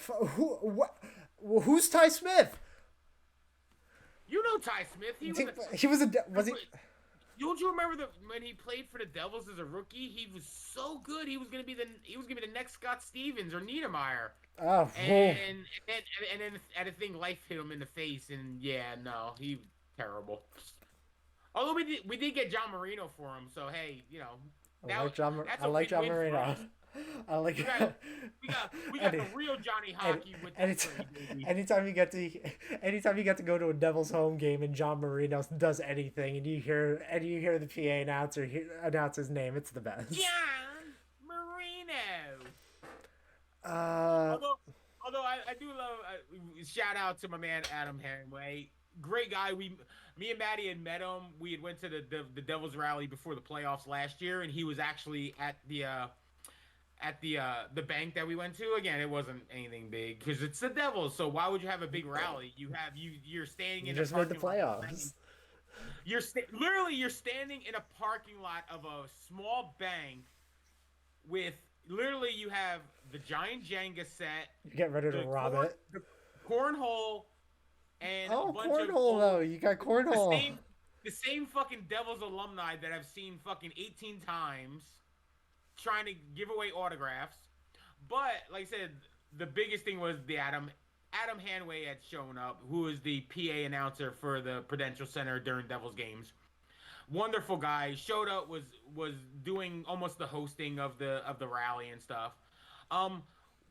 who's Ty Smith? You know Ty Smith. Was he? Don't you remember when he played for the Devils as a rookie? He was so good. He was gonna be the next Scott Stevens or Niedermeyer. Oh, and then at a thing, life hit him in the face, and yeah, no, he terrible. Although we did get John Marino for him, so hey, I like John Marino. I like. We got the real Johnny Hockey with that trade, baby. Anytime you get to go to a Devils home game and John Marino does anything, and you hear the PA announcer announce his name, it's the best. John Marino. Although I do love shout out to my man Adam Hanway, great guy. Me and Maddie had met him. We had went to the Devils rally before the playoffs last year, and he was actually at the bank that we went to. Again, it wasn't anything big because it's the Devils. So why would you have a big rally? You're standing in just made the playoffs. You're standing in a parking lot of a small bank with literally you have the giant Jenga set. You get ready to rob it. The cornhole and a bunch cornhole though. You got cornhole. The same fucking Devils alumni that I've seen fucking 18 times trying to give away autographs. But like I said, the biggest thing was the Adam Hanway had shown up, who is the PA announcer for the Prudential Center during Devils games. Wonderful guy. Showed up, was doing almost the hosting of the rally and stuff.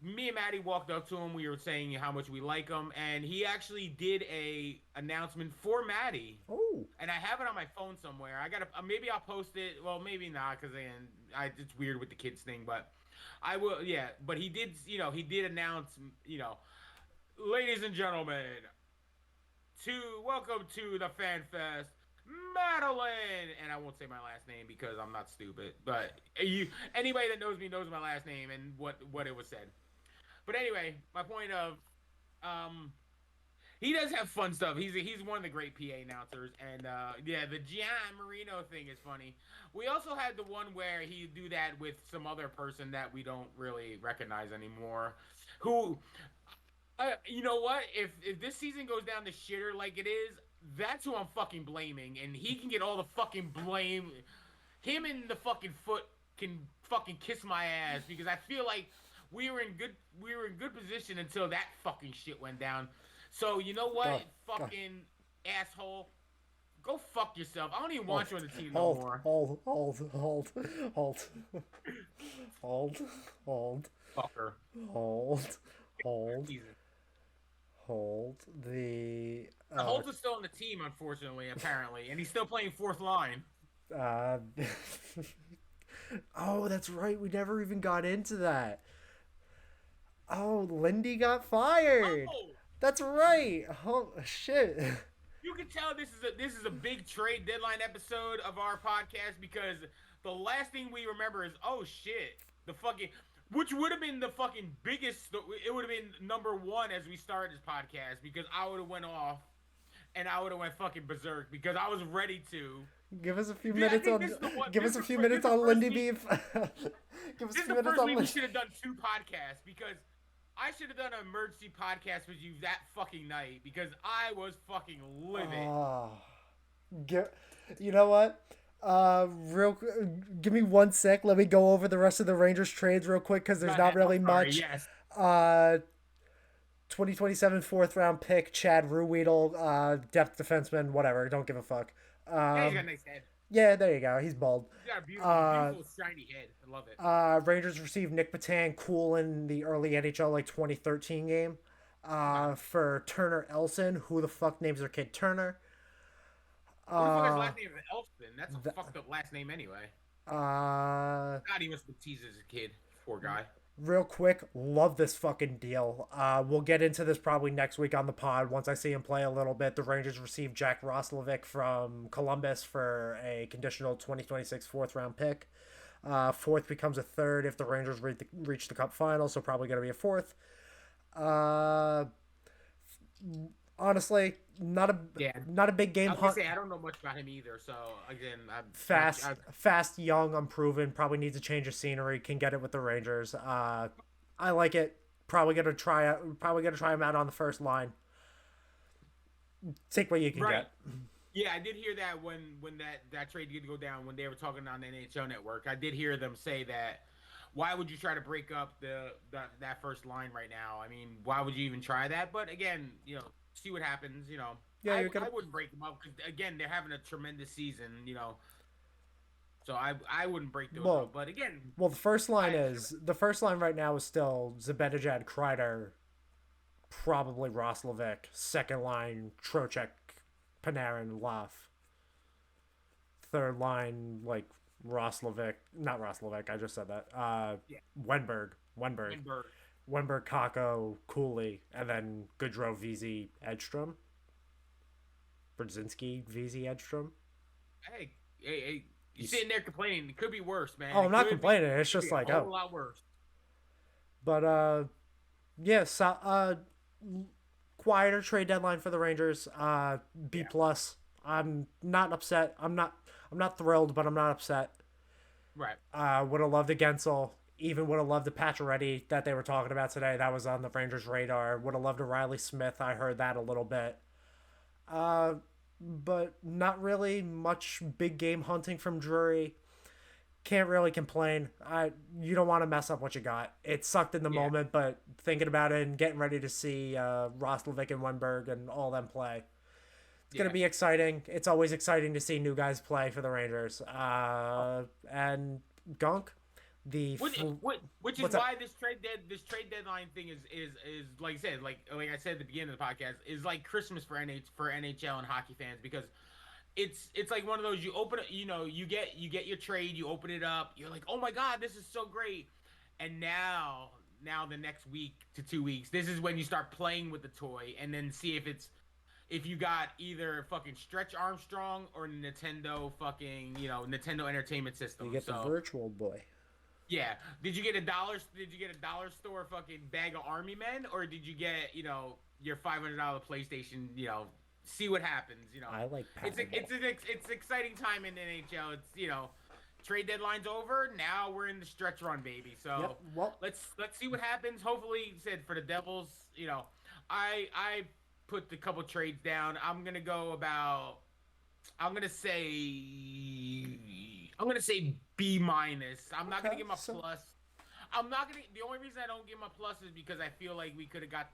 Me and Maddie walked up to him. We were saying how much we like him, and he actually did a announcement for Maddie. Oh. And I have it on my phone somewhere. Maybe I'll post it. Well, maybe not, because it's weird with the kids thing. But I will. Yeah. But he did. He did announce. Ladies and gentlemen, welcome to the Fan Fest, Madeline. And I won't say my last name because I'm not stupid. But anybody that knows me knows my last name and what it was said. But anyway, my point of, he does have fun stuff. He's one of the great PA announcers, and the Gian Marino thing is funny. We also had the one where he do that with some other person that we don't really recognize anymore. Who, you know what? If this season goes down the shitter like it is, that's who I'm fucking blaming, and he can get all the fucking blame. Him and the fucking Foot can fucking kiss my ass because I feel like we were in good position until that fucking shit went down. So you know what, fucking asshole, go fuck yourself. I don't even want you on the team no more. Hold. Fucker. Hold. The Holt is still on the team, unfortunately, apparently, and he's still playing fourth line. Oh, that's right. We never even got into that. Oh, Lindy got fired. Oh, that's right. Oh shit. You can tell this is a big trade deadline episode of our podcast because the last thing we remember is which would have been the fucking biggest. It would have been number one as we started this podcast because I would have went off and I would have went fucking berserk because I was ready to. Give us a few minutes on. Give us a few minutes on Lindy Beef. Give us a few minutes on. We should have done 2 podcasts because I should have done an emergency podcast with you that fucking night because I was fucking livid. You know what? Give me 1 sec. Let me go over the rest of the Rangers trades real quick because there's not really much. Yes. 2027 fourth round pick, Chad Ruweedle, depth defenseman, whatever. Don't give a fuck. Hey, he's got a nice head. Yeah, there you go. He's bald. He's got a beautiful, Uh, beautiful shiny head. I love it. Rangers received Nick Patan, cool in the early NHL like 2013 game. Okay. For Turner Elson, who the fuck names their kid Turner? Who the fuck his Uh, last name is Elston? That's a the, fucked up last name anyway. uh, God, he must have teased as a kid. Poor guy. Real quick, love this fucking deal. We'll get into this probably next week on the pod once I see him play a little bit. The Rangers received Jack Roslovic from Columbus for a conditional 2026 fourth round pick. Fourth becomes a third if the Rangers reach the Cup final, so probably going to be a fourth. Uh, Honestly, Yeah. not a big game I was gonna hunt. say I don't know much about him either. So again, Fast, young, unproven. Probably needs a change of scenery. Can get it with the Rangers. I like it. Probably gonna try out. Probably gonna try him out on the first line. Take what you can right. get. Yeah, I did hear that when that trade did go down when they were talking on the NHL Network. I did hear them say that. Why would you try to break up that first line right now? I mean, why would you even try that? But again, see what happens. Yeah, I wouldn't break them up because again, they're having a tremendous season. So I wouldn't break those up. But again, well, the first line right now is still Zibanejad, Kreider, probably Roslovic. Second line, Trocheck, Panarin, Laf. Third line, like not Roslovic. I just said that. yeah, Wenberg, Lindbergh. Kako, Cooley, and then Goodrow, VZ, Edstrom. Brzezinski, VZ, Edstrom. Hey, you sitting there complaining? It could be worse, man. Oh, I'm not complaining. It's just like a whole lot worse. But yeah, so quieter trade deadline for the Rangers. B plus. I'm not upset. I'm not thrilled, but I'm not upset. Right. Would have loved a Gensel. Even would have loved a Pacioretty that they were talking about today. That was on the Rangers' radar. Would have loved a Riley Smith. I heard that a little bit. But not really much big game hunting from Drury. Can't really complain. You don't want to mess up what you got. It sucked in the moment, but thinking about it and getting ready to see Roslovic and Wenberg and all them play. It's going to be exciting. It's always exciting to see new guys play for the Rangers. And Gunk, which is why this trade deadline thing is like I said, like I said at the beginning of the podcast, is like Christmas for NHL and hockey fans, because it's like one of those, you open it, you get your trade, you open it up, you're like, oh my god, this is so great, and now the next week to 2 weeks, this is when you start playing with the toy and then see if you got either fucking Stretch Armstrong or Nintendo fucking Nintendo Entertainment System. You get the Virtual Boy. Yeah. Did you get a dollar store fucking bag of Army Men, or did you get your $500 PlayStation? See what happens. I like. It's an exciting time in the NHL. It's trade deadline's over. Now we're in the stretch run, baby. So let's see what happens. Hopefully, said for the Devils. I put a couple trades down. I'm gonna say B minus. I'm not gonna give my plus. I'm not gonna. The only reason I don't give my plus is because I feel like we could have got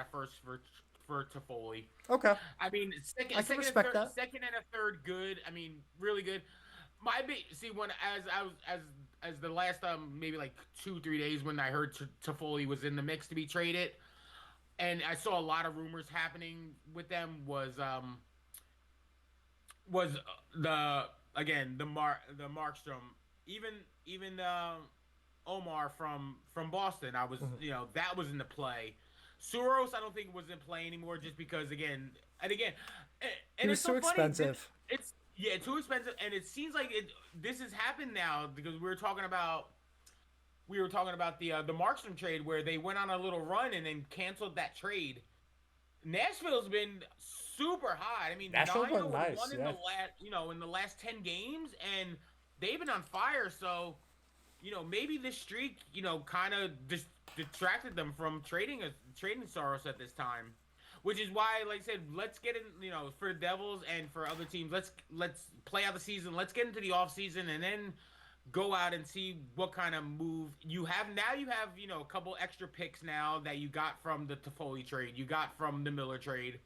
a first for Toffoli. Okay. I mean, second and a third, good. I mean, really good. When as the last maybe like 2-3 days when I heard Toffoli was in the mix to be traded, and I saw a lot of rumors happening with them, was the Markstrom, even Omar from Boston. I was that was in the play. Suros I don't think was in play anymore, just because again he was too expensive. It's too expensive, and it seems like this has happened now, because we were talking about the Markstrom trade where they went on a little run and then canceled that trade. Nashville's been super hot. I mean, Nashville's been nice, in the last 10 games, and they've been on fire. So, maybe this streak, kind of just detracted them from trading Saros at this time, which is why, like I said, let's get in. For the Devils and for other teams, let's play out the season. Let's get into the off season, and then go out and see what kind of move you have. Now you have, a couple extra picks now that you got from the Toffoli trade, you got from the Miller trade.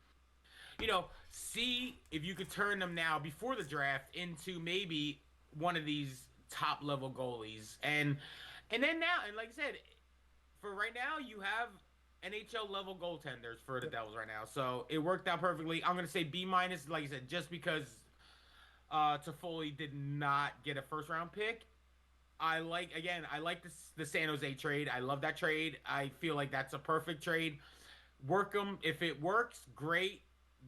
See if you could turn them now before the draft into maybe one of these top level goalies. And then now, and like I said, for right now, you have NHL level goaltenders for the Devils right now. So it worked out perfectly. I'm gonna say B minus, like I said, just because Toffoli did not get a first round pick. I like the San Jose trade. I love that trade. I feel like that's a perfect trade. Work them if it works, great.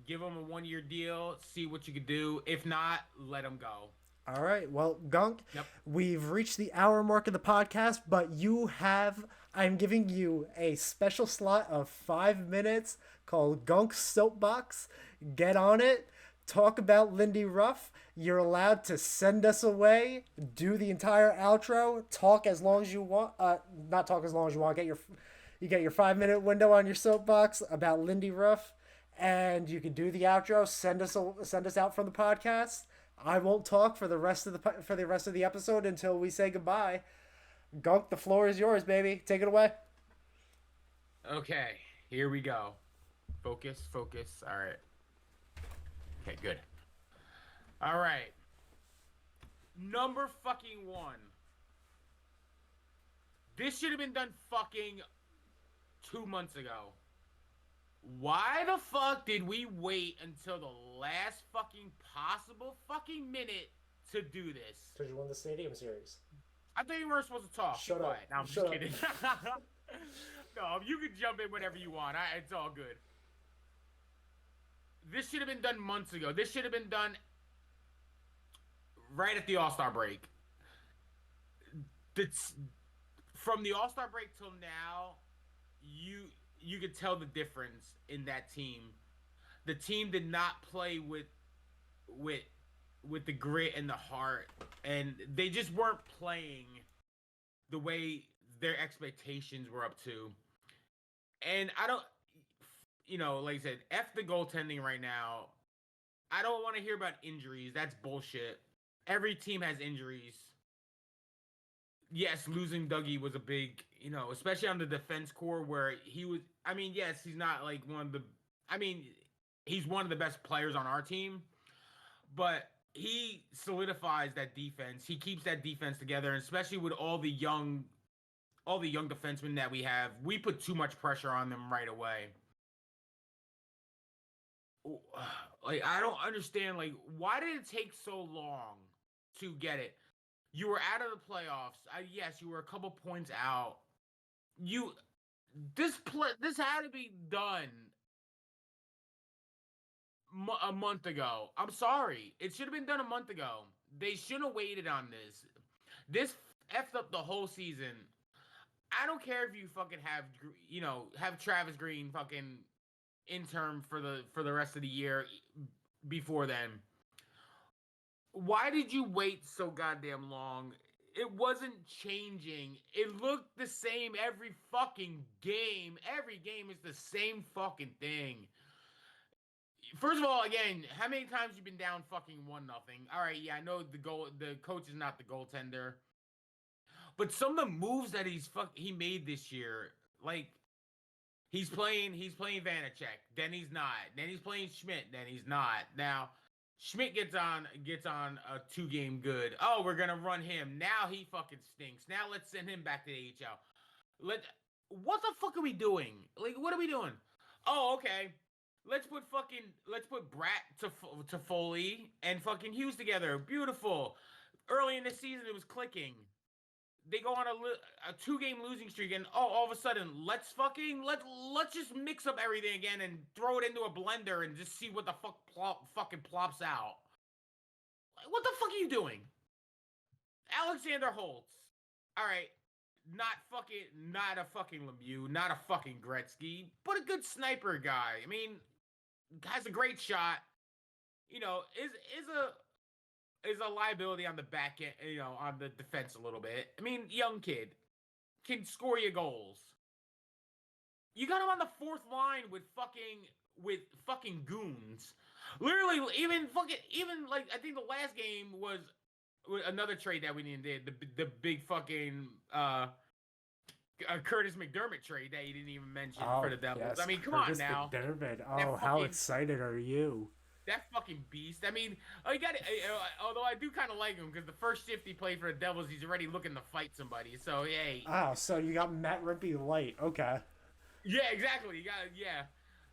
Give them a 1 year deal. See what you could do. If not, let them go. All right. Well, Gunk, Yep. we've reached the hour mark of the podcast, but I'm giving you a special slot of 5 minutes called Gunk's Soapbox. Get on it. Talk about Lindy Ruff. You're allowed to send us away, do the entire outro, talk as long as you want. Not talk as long as you want. You get your 5 minute window on your soapbox about Lindy Ruff, and you can do the outro. Send us out from the podcast. I won't talk for the rest of the episode until we say goodbye. Gunk, the floor is yours, baby. Take it away. Okay, here we go. Focus, focus. All right. Okay, good. All right. Number fucking one. This should have been done fucking 2 months ago. Why the fuck did we wait until the last fucking possible fucking minute to do this? Because you won the Stadium Series. I thought you weren't supposed to talk. Shut up. No, I'm Shut just kidding. No, you can jump in whenever you want. It's all good. This should have been done months ago. This should have been done right at the All-Star break. From the All-Star break till now, you could tell the difference in that team. The team did not play with the grit and the heart, and they just weren't playing the way their expectations were up to. And I don't, like I said, F the goaltending right now. I don't want to hear about injuries. That's bullshit. Every team has injuries. Yes, losing Dougie was a big, especially on the defense core where he was. I mean, yes, he's not like he's one of the best players on our team, but he solidifies that defense. He keeps that defense together, and especially with all the young defensemen that we have, we put too much pressure on them right away. Like, I don't understand, like, why did it take so long to get it? You were out of the playoffs. Yes, you were a couple points out. This had to be done a month ago. I'm sorry. It should have been done a month ago. They shouldn't have waited on this. This effed up the whole season. I don't care if you fucking have Travis Green fucking intern for the rest of the year before then. Why did you wait so goddamn long? It wasn't changing. It looked the same every fucking game. Every game is the same fucking thing. First of all, again, how many times you been down fucking 1-0? All right, yeah, I know the coach is not the goaltender. But some of the moves that he made this year, like he's playing Vanacek, then he's not. Then he's playing Schmidt, then he's not. Now Schmidt gets on a 2-game good. Oh, we're gonna run him. Now he fucking stinks. Now let's send him back to the AHL. What the fuck are we doing? Like, what are we doing? Oh, okay. Let's put Brat to Foley and fucking Hughes together. Beautiful. Early in the season, it was clicking. They go on a 2-game losing streak, and all of a sudden, let's just mix up everything again and throw it into a blender and just see what the fuck fucking plops out. What the fuck are you doing? Alexander Holtz. All right, not a fucking Lemieux, not a fucking Gretzky, but a good sniper guy. I mean, has a great shot. Is a liability on the back end, on the defense a little bit. I mean, young kid can score you goals. You got him on the fourth line with fucking goons. Literally, even like I think the last game was Another trade that we did, the big fucking Curtis McDermott trade that you didn't even mention for Oh, the Devils. I yes, mean, come on Curtis now. McDermott. That Oh, how fucking excited are you? that fucking beast. I mean, oh, you got it. Although I do kind of like him because the first shift he played for the Devils, he's already looking to fight somebody. So hey, Oh, so you got Matt Rimpey light. Okay. yeah, exactly. You got yeah.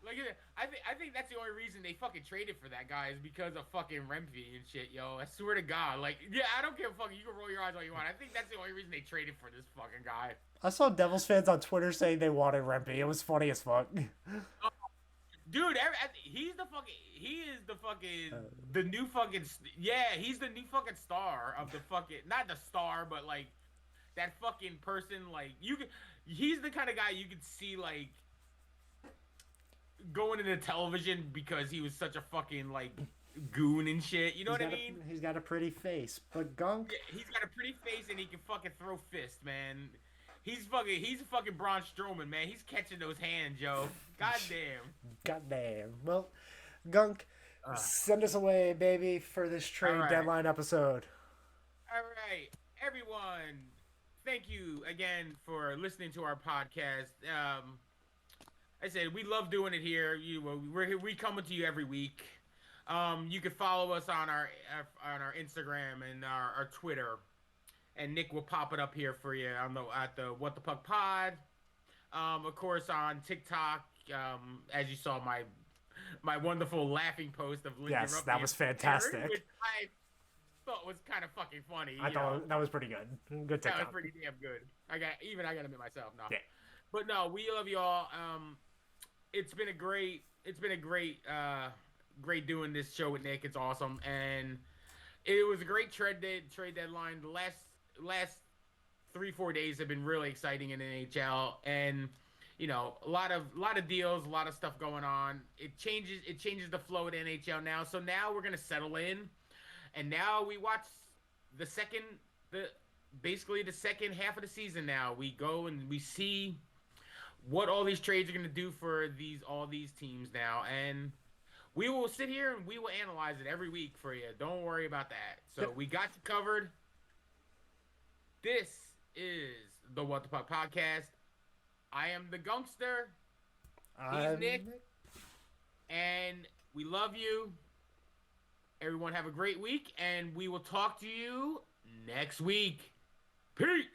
Like I think that's the only reason they fucking traded for that guy is because of fucking Rempey and shit, yo. I swear to God. Like, yeah, I don't give a fuck. You can roll your eyes all you want. I think that's the only reason they traded for this fucking guy. I saw Devils fans on Twitter saying they wanted Rimpey. It was funny as fuck. Dude, he's the fucking he is the fucking the new fucking yeah, he's the new fucking star of the fucking not the star, but like that fucking person like you could he's the kind of guy you could see like going into television because he was such a fucking like goon and shit. You know what I mean? He's got a pretty face, but Gunk. Yeah, he's got a pretty face and he can fucking throw fists, man. He's fucking Braun Strowman, man. He's catching those hands, yo. Goddamn. Goddamn. Well, Gunk, Uh, send us away, baby, for this trade All right. deadline episode. All right, everyone. Thank you again for listening to our podcast. I said we love doing it here. We coming to you every week. You can follow us on our Instagram and our Twitter, and Nick will pop it up here for you on the at the What the Puck Pod. Of course on TikTok. As you saw my wonderful laughing post of Lindsay Yes, Rupp that being was scared, fantastic. which I thought was kind of fucking funny. I you know? thought that was pretty good. Good That was TikTok. pretty damn good. I gotta admit myself now. Yeah. But no, we love y'all. It's been a great doing this show with Nick. It's awesome, and it was a great trade deadline. The last 3-4 days have been really exciting in the NHL, and you know a lot of deals, a lot of stuff going on. It changes the flow of the NHL now. So now we're gonna settle in, and now we watch basically the second half of the season. Now we go and we see what all these trades are going to do for all these teams now, and we will sit here and we will analyze it every week for you. Don't worry about that. So we got you covered. This is the What the Puck podcast. I am the Gunkster. He's Nick, and we love you. Everyone have a great week, and we will talk to you next week. Peace.